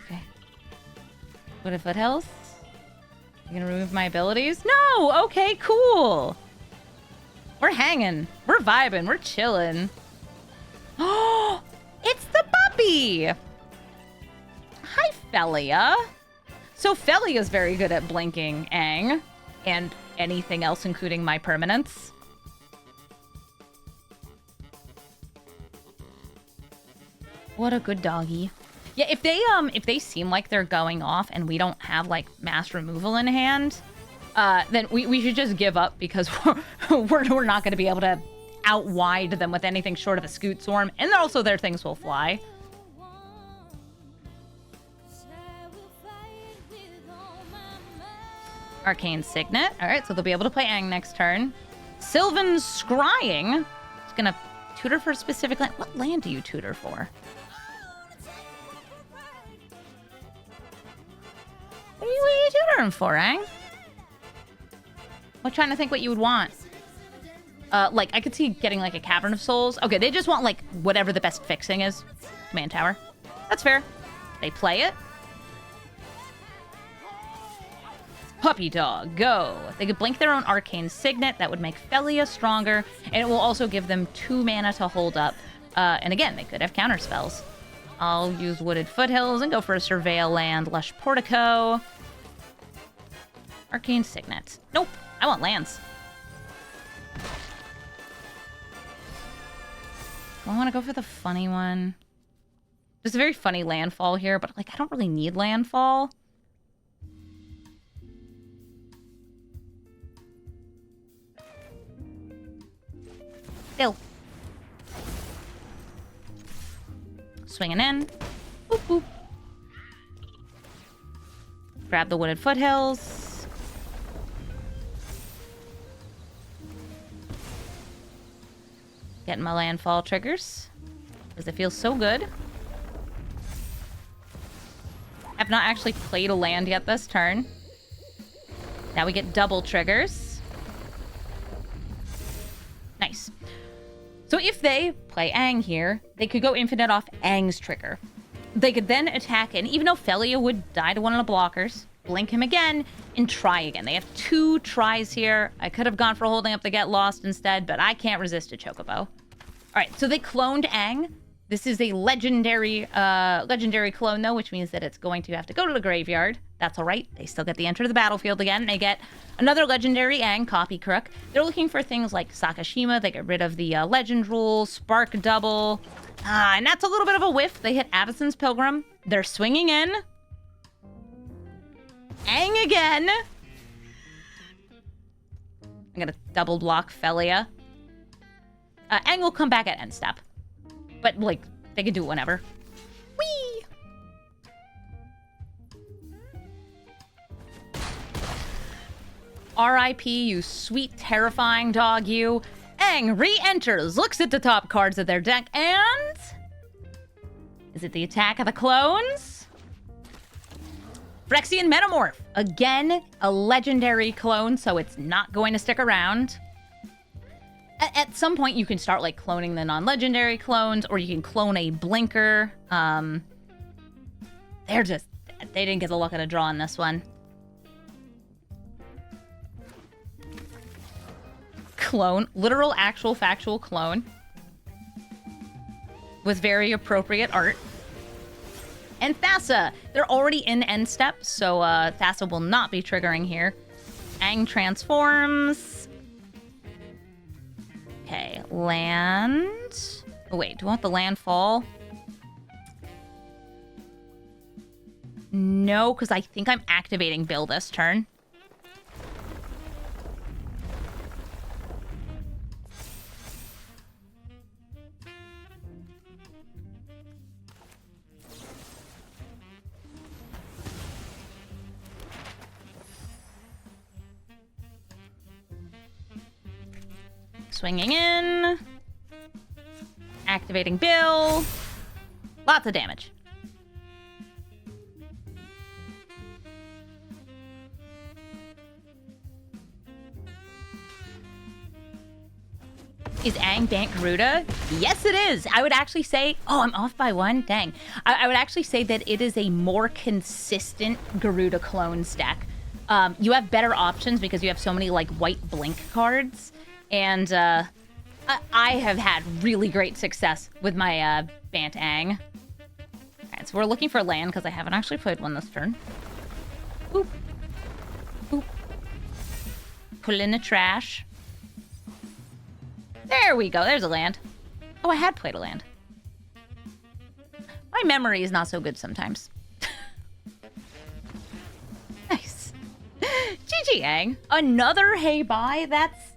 Okay. Wooded Foothills. You gonna remove my abilities? No! Okay, cool! We're hanging. We're vibing. We're chilling. Oh, it's the puppy! Hi, Felia. So Felia's very good at blinking Aang and anything else, including my permanents. What a good doggy. Yeah, if they seem like they're going off and we don't have like mass removal in hand, then we should just give up, because we're not going to be able to out-wide them with anything short of a Scoot Swarm, and also their things will fly. Arcane Signet. Alright, so they'll be able to play Aang next turn. Sylvan Scrying. It's gonna tutor for a specific land. What land do you tutor for? What are you tutoring for, Aang? I'm trying to think what you would want. Like, I could see getting, like, a Cavern of Souls. Okay, they just want, like, whatever the best fixing is. Command Tower. That's fair. They play it. Puppy Dog, go. They could blink their own Arcane Signet. That would make Felia stronger. And it will also give them 2 mana to hold up. And again, they could have counter spells. I'll use Wooded Foothills and go for a Surveil Land, Lush Portico. Arcane Signet. Nope, I want lands. I want to go for the funny one. There's a very funny landfall here, but like I don't really need landfall. Still. Swinging in. Boop, boop. Grab the wooded foothills. Getting my landfall triggers. Because it feels so good. I've not actually played a land yet this turn. Now we get double triggers. Nice. So if they play Aang here, they could go infinite off Aang's trigger. They could then attack in, even though Felia would die to one of the blockers, blink him again, and try again. They have 2 tries here. I could have gone for holding up the Get Lost instead, but I can't resist a Chocobo. All right, so they cloned Aang. This is a legendary clone, though, which means that it's going to have to go to the graveyard. That's all right. They still get the enter to the battlefield again. They get another legendary Aang copy crook. They're looking for things like Sakashima. They get rid of the legend rule, spark double. And that's a little bit of a whiff. They hit Avacyn's Pilgrim. They're swinging in. Aang again. I'm going to double block Felia. Aang will come back at end step. But, like, they can do it whenever. Whee! R.I.P., you sweet, terrifying dog, you. Aang re-enters, looks at the top cards of their deck, and... Is it the attack of the clones? Phyrexian Metamorph. Again, a legendary clone, so it's not going to stick around. At some point, you can start, like, cloning the non-legendary clones, or you can clone a Blinker. They didn't get the luck of the draw on this one. Clone. Literal, actual, factual clone. With very appropriate art. And Thassa. They're already in end step, so Thassa will not be triggering here. Aang transforms. Okay, land. Oh, wait, do I want the landfall? No, because I think I'm activating Bill this turn. Swinging in. Activating Bill. Lots of damage. Is Aang Bank Garuda? Yes, it is. I would actually say... Oh, I'm off by 1? Dang. I would actually say that it is a more consistent Garuda clone stack. You have better options because you have so many, like, white blink cards. And I have had really great success with my Bant Aang. Alright, so we're looking for land because I haven't actually played one this turn. Boop. Boop. Put it in the trash. There we go. There's a land. Oh, I had played a land. My memory is not so good sometimes. Nice. GG, Aang. Another hey bye? That's...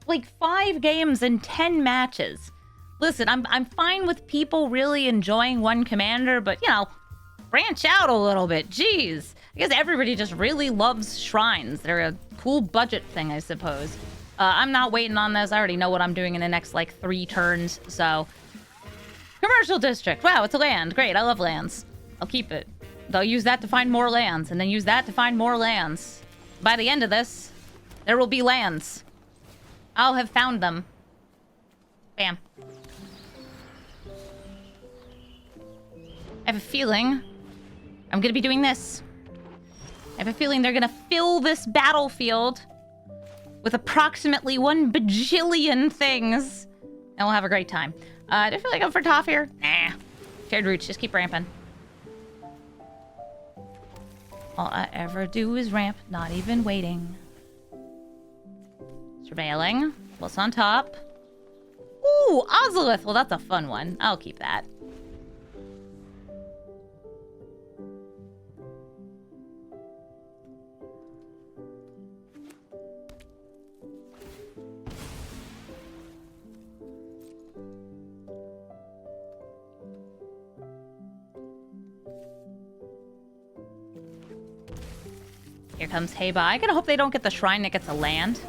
like 5 games and 10 matches. Listen, I'm fine with people really enjoying one commander, but, you know, branch out a little bit. Jeez. I guess everybody just really loves shrines. They're a cool budget thing, I suppose. I'm not waiting on this. I already know what I'm doing in the next, like, 3 turns, so... Commercial district. Wow, it's a land. Great, I love lands. I'll keep it. They'll use that to find more lands, and then use that to find more lands. By the end of this, there will be lands. I'll have found them. Bam. I have a feeling I'm gonna be doing this. I have a feeling they're gonna fill this battlefield with approximately 1 bajillion things. And we'll have a great time. Do I feel like I'm for Toph here? Nah. Shared roots, just keep ramping. All I ever do is ramp, not even waiting. Surveilling. What's on top? Ooh, Ozolith. Well, that's a fun one. I'll keep that. Here comes Heba. I gotta hope they don't get the shrine that gets a land.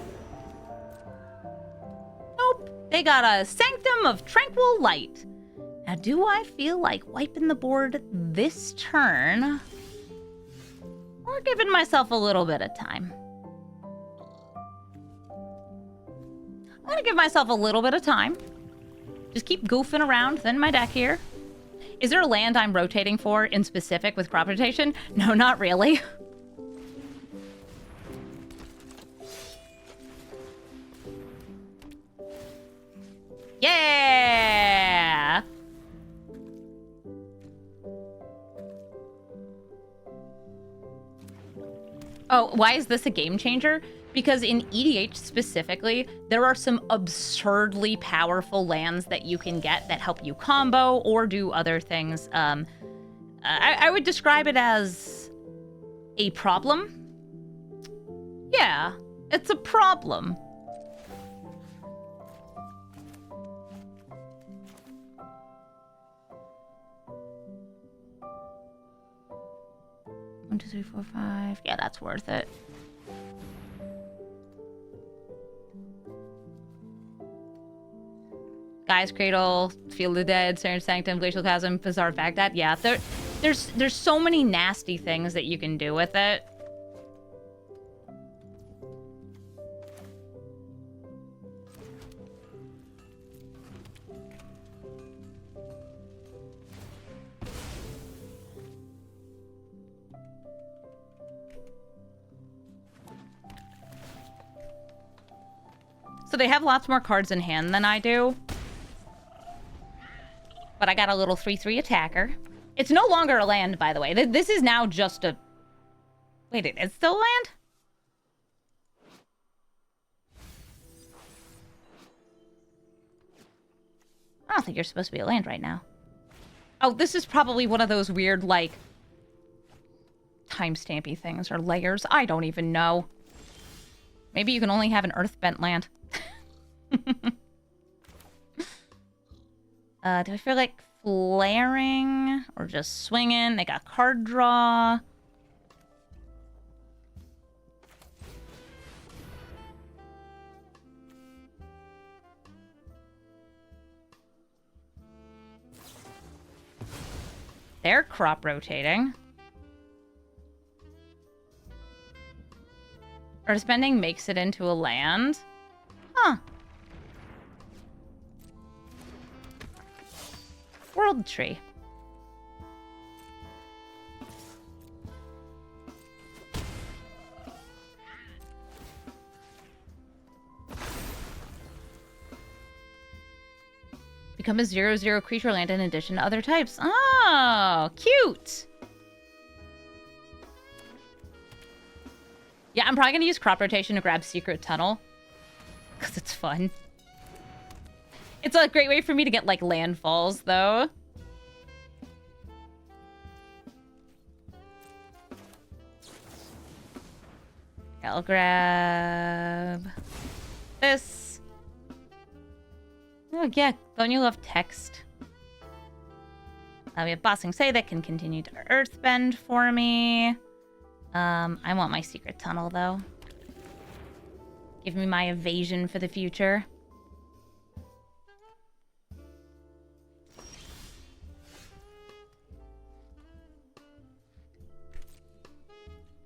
Nope. They got a Sanctum of Tranquil Light. Now, do I feel like wiping the board this turn? Or giving myself a little bit of time? I'm gonna give myself a little bit of time. Just keep goofing around within my deck here. Is there a land I'm rotating for in specific with crop rotation? No, not really. Yeah! Oh, why is this a game changer? Because in EDH specifically, there are some absurdly powerful lands that you can get that help you combo or do other things. I would describe it as a problem. Yeah, it's a problem. One, two, three, four, five. Yeah, that's worth it. Guy's Cradle, Field of the Dead, Seren's Sanctum, Glacial Chasm, Bazaar of Baghdad. Yeah, there's so many nasty things that you can do with it. So they have lots more cards in hand than I do. But I got a little 3/3 attacker. It's no longer a land, by the way. This is now just a... Wait, it's still a land? I don't think you're supposed to be a land right now. Oh, this is probably one of those weird, like, timestampy things or layers. I don't even know. Maybe you can only have an earthbent land. Do I feel like flaring or just swinging? They got card draw. They're crop rotating. Earthbending makes it into a land. Huh. World Tree. Become a 0/0 creature land in addition to other types. Oh, cute. Yeah, I'm probably going to use crop rotation to grab Secret Tunnel. Because it's fun. It's a great way for me to get, like, landfalls, though. I'll grab this. Oh, yeah. Don't you love text? We have Bossing Say that can continue to earthbend for me. I want my Secret Tunnel, though. Give me my evasion for the future.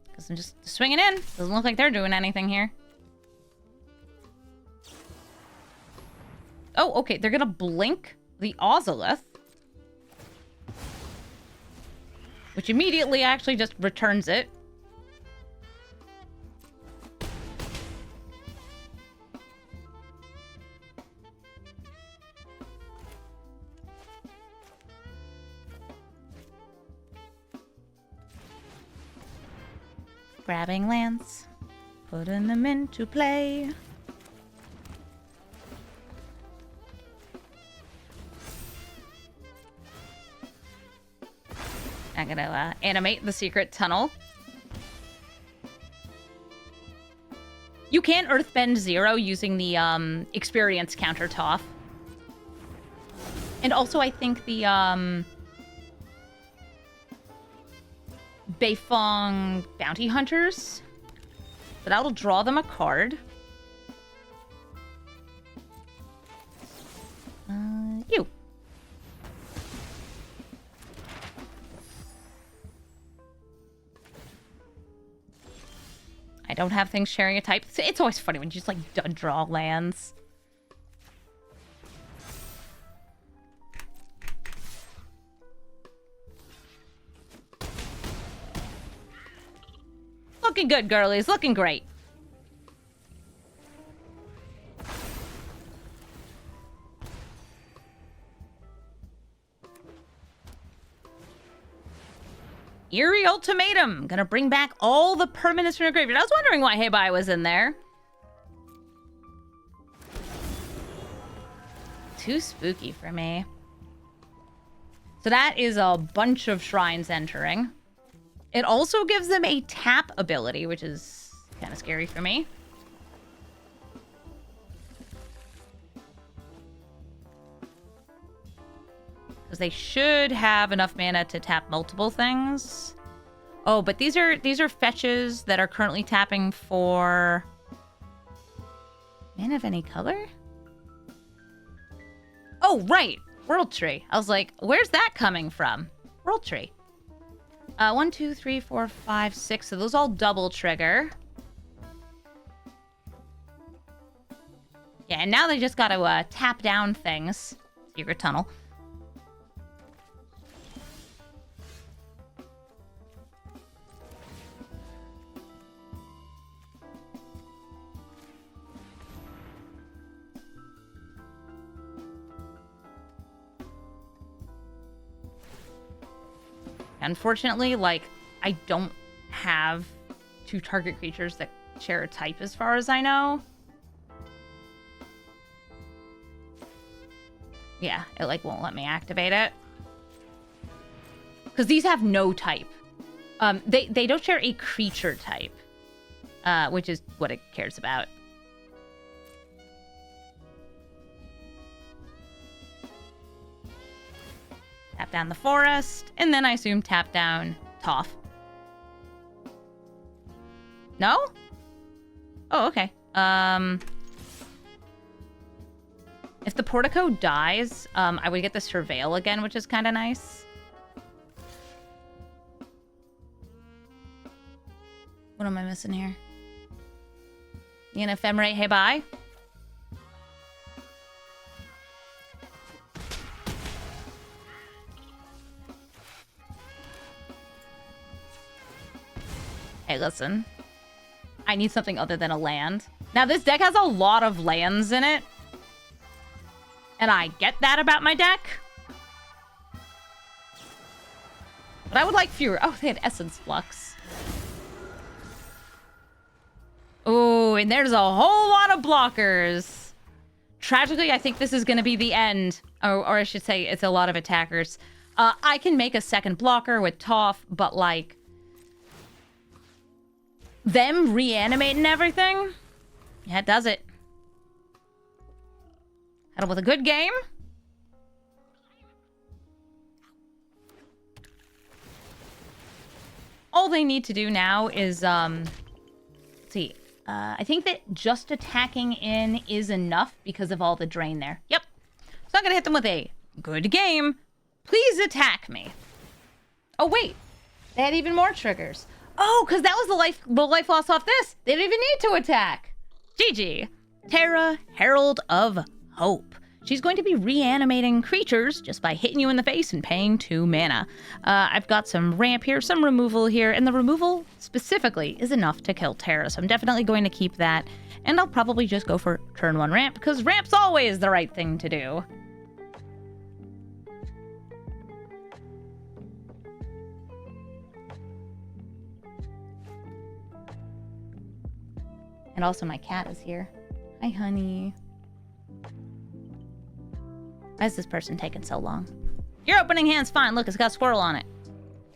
Because I'm just swinging in. Doesn't look like they're doing anything here. Oh, okay. They're going to blink the Ozolith. Which immediately actually just returns it. Grabbing lands, putting them into play. I'm gonna animate the Secret Tunnel. You can Earthbend 0 using the experience counter Toph. And also I think the Beifong Bounty Hunters So that'll draw them a card. You. I don't have things sharing a type. It's always funny when you just, like, draw lands. Looking good, girlies. Looking great. Eerie Ultimatum. Gonna bring back all the permanents from your graveyard. I was wondering why Hey Bye was in there. Too spooky for me. So that is a bunch of shrines entering. It also gives them a tap ability, which is kind of scary for me. Because they should have enough mana to tap multiple things. Oh, but these are fetches that are currently tapping for mana of any color? Oh, right. World Tree. I was like, where's that coming from? World Tree. 1, 2, 3, 4, 5, 6. So those all double trigger. Yeah, and now they just got to tap down things. Secret Tunnel. Unfortunately, like, I don't have 2 target creatures that share a type as far as I know. Yeah, it, like, won't let me activate it. Because these have no type. They don't share a creature type, which is what it cares about. Tap down the forest, and then I assume tap down Toph. No? Oh, okay. If the Portico dies, I would get the Surveil again, which is kind of nice. What am I missing here? You gonna ephemerate Hey Bye? Hey, listen. I need something other than a land. Now, this deck has a lot of lands in it. And I get that about my deck. But I would like fewer. Oh, they had Essence Flux. Oh, and there's a whole lot of blockers. Tragically, I think this is going to be the end. Or I should say, it's a lot of attackers. I can make a second blocker with Toph, but, like, them reanimating everything? Yeah, it does it. Had it with a good game. All they need to do now is, let's see. I think that just attacking in is enough because of all the drain there. Yep. So I'm gonna hit them with a good game. Please attack me. Oh, wait. They had even more triggers. Oh, because that was the life loss off this. They didn't even need to attack. GG. Terra, Herald of Hope. She's going to be reanimating creatures just by hitting you in the face and paying 2 mana. I've got some ramp here, some removal here, and the removal specifically is enough to kill Terra, so I'm definitely going to keep that. And I'll probably just go for turn 1 ramp, because ramp's always the right thing to do. And also my cat is here. Hi, honey. Why is this person taking so long? Your opening hand's fine. Look, it's got a squirrel on it.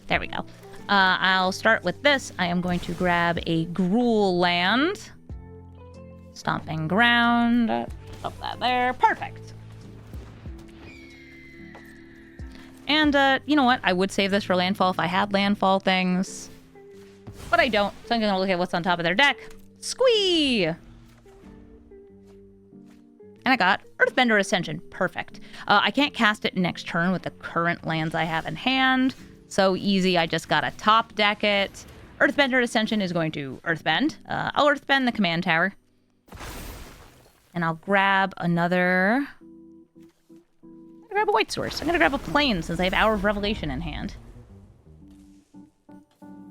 There we go. I'll start with this. I am going to grab a Gruul land. Stomping Ground. Put that there. Perfect. And, you know what? I would save this for landfall if I had landfall things. But I don't, so I'm going to look at what's on top of their deck. Squee! And I got Earthbender Ascension. Perfect. I can't cast it next turn with the current lands I have in hand. So easy, I just gotta top deck it. Earthbender Ascension is going to Earthbend. I'll Earthbend the command tower. And I'll grab another... I'm gonna grab a White Source. I'm gonna grab a Plane since I have Hour of Revelation in hand.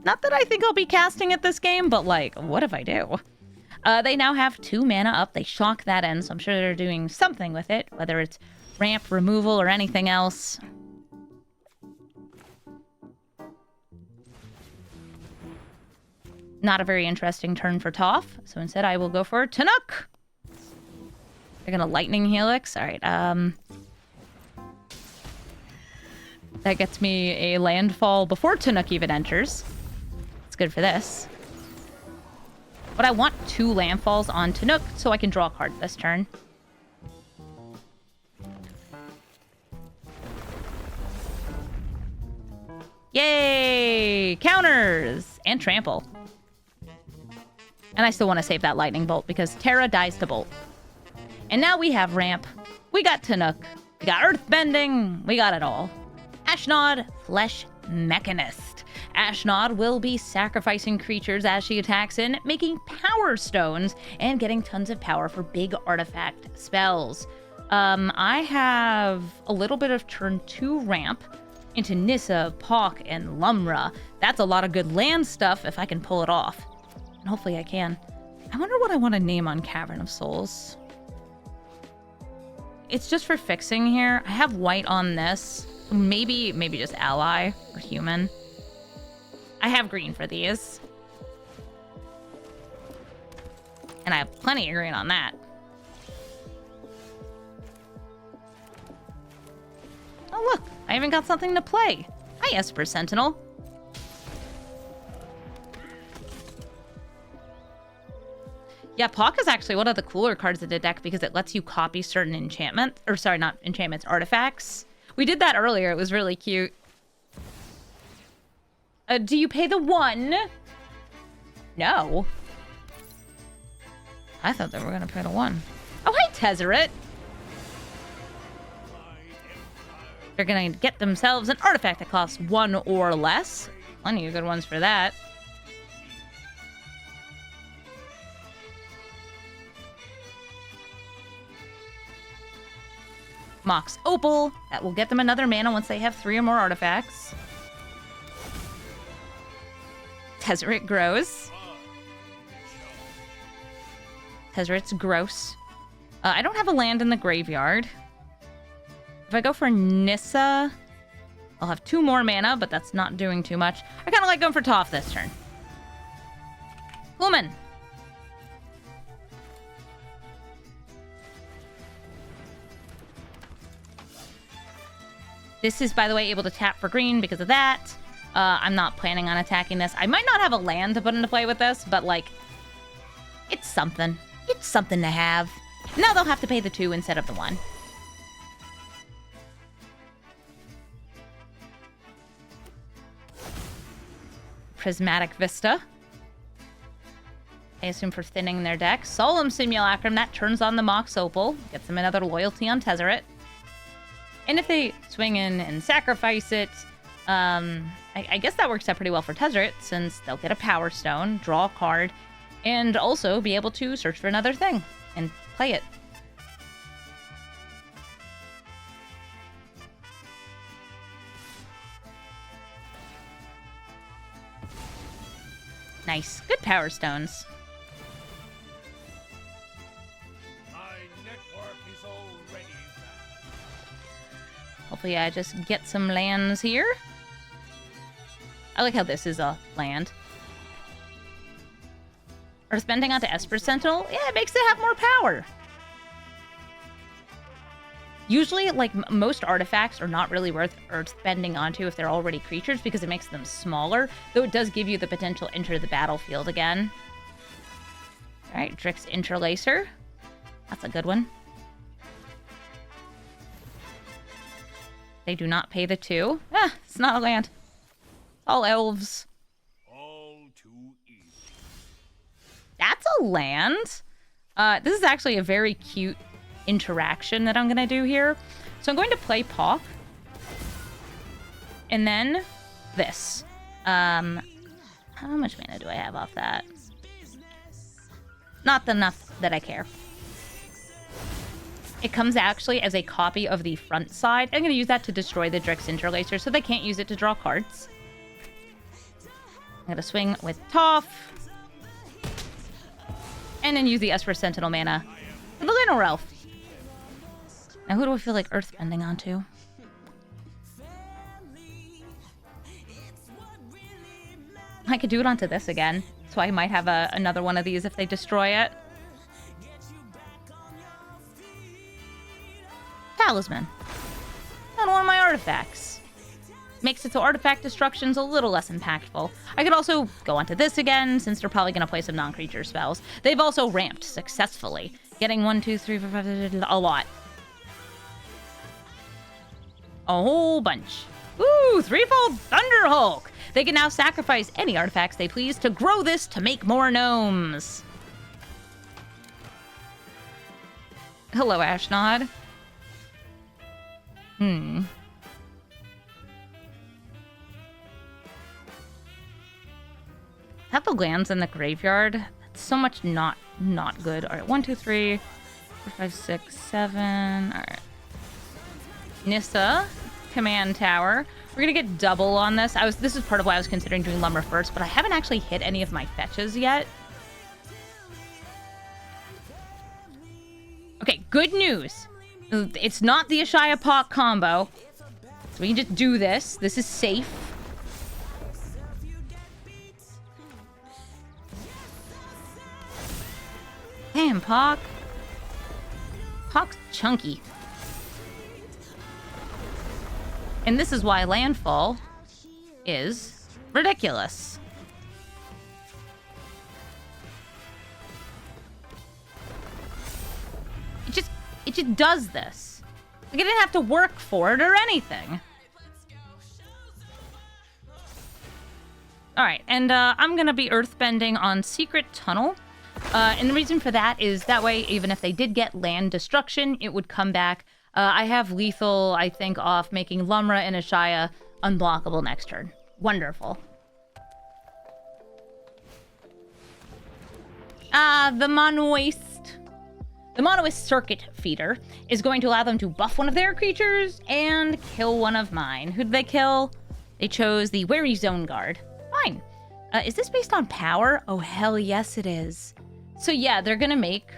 Not that I think I'll be casting it this game, but like, what if I do? They now have 2 mana up. They shock that end, so I'm sure they're doing something with it, whether it's ramp, removal, or anything else. Not a very interesting turn for Toph, so instead I will go for Tanook. They're gonna Lightning Helix. All right, that gets me a landfall before Tanook even enters. It's good for this. But I want 2 landfalls on Tanook so I can draw a card this turn. Yay! Counters! And trample. And I still want to save that lightning bolt because Terra dies to bolt. And now we have ramp. We got Tanook. We got Earthbending. We got it all. Ashnod, Flesh Mechanist. Ashnod will be sacrificing creatures as she attacks in, making power stones and getting tons of power for big artifact spells. I have a little bit of turn 2 ramp into Nissa, Pawk, and Lumra. That's a lot of good land stuff if I can pull it off. And hopefully I can. I wonder what I want to name on Cavern of Souls. It's just for fixing here. I have white on this. Maybe just ally or human. I have green for these. And I have plenty of green on that. Oh look, I even got something to play. Hi, Esper Sentinel. Yeah, Pawk is actually one of the cooler cards in the deck because it lets you copy certain enchantments. Or sorry, not enchantments, artifacts. We did that earlier. It was really cute. Do you pay the 1? No. I thought they were going to pay the 1. Oh, hi, Tezzeret. They're going to get themselves an artifact that costs 1 or less. Plenty of good ones for that. Mox Opal. That will get them another mana once they have 3 or more artifacts. Tezzeret grows. Tezzeret's gross. I don't have a land in the graveyard. If I go for Nissa, I'll have 2 more mana, but that's not doing too much. I kind of like going for Toph this turn. Human. This is, by the way, able to tap for green because of that. I'm not planning on attacking this. I might not have a land to put into play with this, but, like, it's something. It's something to have. Now they'll have to pay the 2 instead of the 1. Prismatic Vista. I assume for thinning their deck. Solemn Simulacrum, that turns on the Mox Opal. Gets them another loyalty on Tezzeret. And if they swing in and sacrifice it, I guess that works out pretty well for Tezzeret, since they'll get a Power Stone, draw a card, and also be able to search for another thing and play it. Nice. Good Power Stones. Hopefully I just get some lands here. I like how this is a land. Earthbending onto Esper Sentinel? Yeah, it makes it have more power. Usually, like, most artifacts are not really worth Earthbending onto if they're already creatures because it makes them smaller, though it does give you the potential to enter the battlefield again. Alright, Drix Interlacer. That's a good one. They do not pay the 2. Ah, it's not a land. It's all elves. All too easy. That's a land. This is actually a very cute interaction that I'm going to do here. So I'm going to play Toph. And then this. How much mana do I have off that? Not enough that I care. It comes actually as a copy of the front side. I'm going to use that to destroy the Drix Interlacer so they can't use it to draw cards. I'm going to swing with Toph. And then use the Esper Sentinel mana for the Lino Elf. Now who do I feel like earthbending onto? I could do it onto this again. So I might have another one of these if they destroy it. Talisman. Not one of my artifacts. Makes it so artifact destruction's a little less impactful. I could also go onto this again, since they're probably going to play some non-creature spells. They've also ramped successfully. Getting 1, 2, 3, 4, 5, a lot. A whole bunch. Ooh, threefold Thunder Hulk! They can now sacrifice any artifacts they please to grow this to make more gnomes. Hello, Ashnod. Have the lands in the graveyard. That's so much not good. All right, 1, 2, 3, 4, 5, 6, 7. All right. Nissa, command tower. We're gonna get double on this. This is part of why I was considering doing Lumber first, but I haven't actually hit any of my fetches yet. Okay, good news. It's not the Ashaya Pot combo. So we can just do this. This is safe. Damn, Pock. Pock's chunky. And this is why landfall is ridiculous. It just does this. Like, I didn't have to work for it or anything. Alright, and I'm gonna be earthbending on Secret Tunnel. And the reason for that is that way, even if they did get land destruction, it would come back. I have lethal, I think, off, making Lumra and Ashaya unblockable next turn. Wonderful. The Monoist. The Monoist Circuit Feeder is going to allow them to buff one of their creatures and kill one of mine. Who did they kill? They chose the Wary Zone Guard. Fine. Is this based on power? Oh, hell yes it is. So yeah, they're gonna make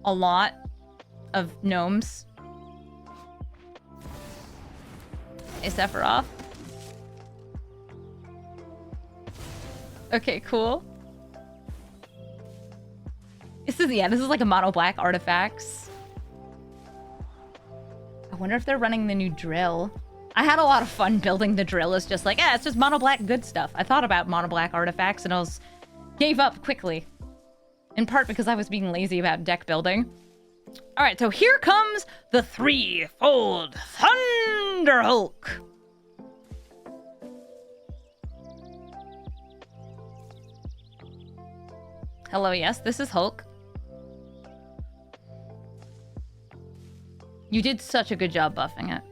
a lot of gnomes. Hey, Sephiroth. Okay, cool. This is like a mono black artifacts. I wonder if they're running the new drill. I had a lot of fun building the drill as just like, it's just mono black good stuff. I thought about mono black artifacts and gave up quickly. In part because I was being lazy about deck building. All right, so here comes the threefold Thunder Hulk. Hello, yes, this is Hulk. You did such a good job buffing it.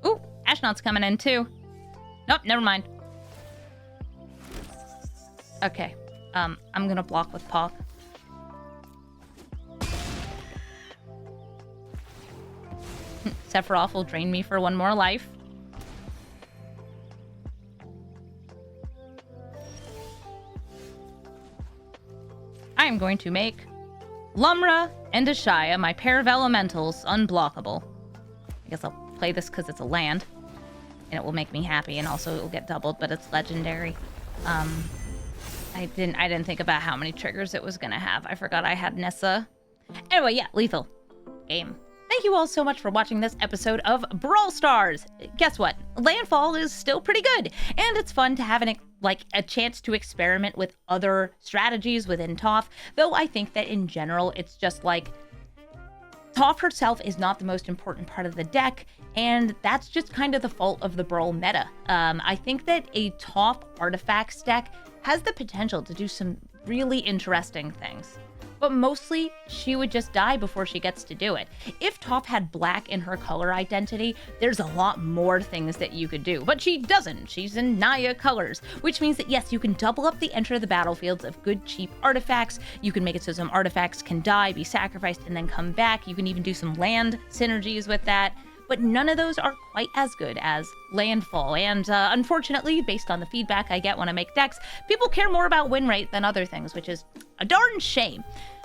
Ooh, Ashnod's coming in too. Nope, never mind. Okay, I'm gonna block with Paw. Sephiroth will drain me for one more life. I am going to make Lumra and Ashaya, my pair of elementals, unblockable. I guess I'll play this because it's a land. And it will make me happy, and also it will get doubled, but it's legendary. I didn't think about how many triggers it was gonna have. I forgot I had Nissa. Anyway, yeah, lethal game. Thank you all so much for watching this episode of Brawl Stars. Guess what? Landfall is still pretty good, and it's fun to have a chance to experiment with other strategies within Toph, though I think that in general, it's just like Toph herself is not the most important part of the deck. And that's just kind of the fault of the Brawl meta. I think that a Toph artifacts deck has the potential to do some really interesting things. But mostly, she would just die before she gets to do it. If Toph had black in her color identity, there's a lot more things that you could do. But she doesn't. She's in Naya colors, which means that yes, you can double up the enter the battlefields of good, cheap artifacts. You can make it so some artifacts can die, be sacrificed, and then come back. You can even do some land synergies with that. But none of those are quite as good as Landfall. And unfortunately, based on the feedback I get when I make decks, people care more about win rate than other things, which is a darn shame.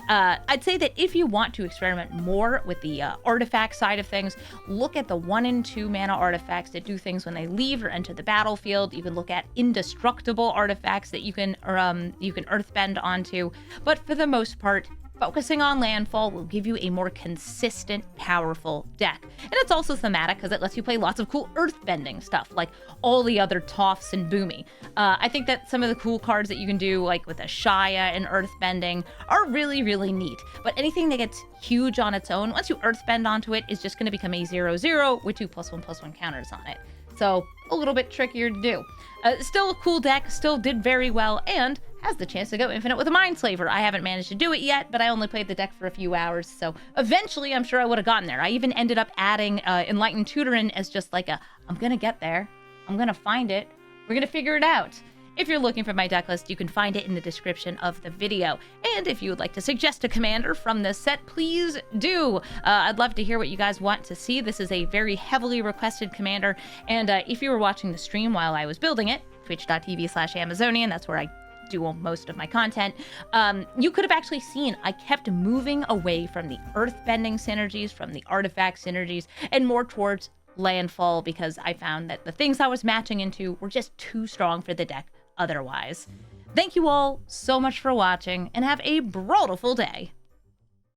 I'd say that if you want to experiment more with the artifact side of things, look at the 1 and 2 mana artifacts that do things when they leave or enter the battlefield. You can look at indestructible artifacts that you can earthbend onto. But for the most part, focusing on Landfall will give you a more consistent, powerful deck. And it's also thematic because it lets you play lots of cool earthbending stuff, like all the other Tophs and Boomy. I think that some of the cool cards that you can do, like with a Shaya and earthbending, are really, really neat. But anything that gets huge on its own, once you earthbend onto it, is just going to become a 0/0 with 2+1/+1 counters on it. So a little bit trickier to do. Still a cool deck, still did very well, and has the chance to go infinite with a Mindslaver. I haven't managed to do it yet, but I only played the deck for a few hours, so eventually I'm sure I would have gotten there. I even ended up adding Enlightened Tutorin as just like I'm gonna get there, I'm gonna find it, we're gonna figure it out. If you're looking for my deck list, you can find it in the description of the video. And if you would like to suggest a commander from this set, please do. I'd love to hear what you guys want to see. This is a very heavily requested commander. And if you were watching the stream while I was building it, twitch.tv/Amazonian, that's where I do most of my content, you could have actually seen I kept moving away from the earthbending synergies, from the artifact synergies, and more towards Landfall, because I found that the things I was matching into were just too strong for the deck otherwise. Thank you all so much for watching, and have a brawlful day.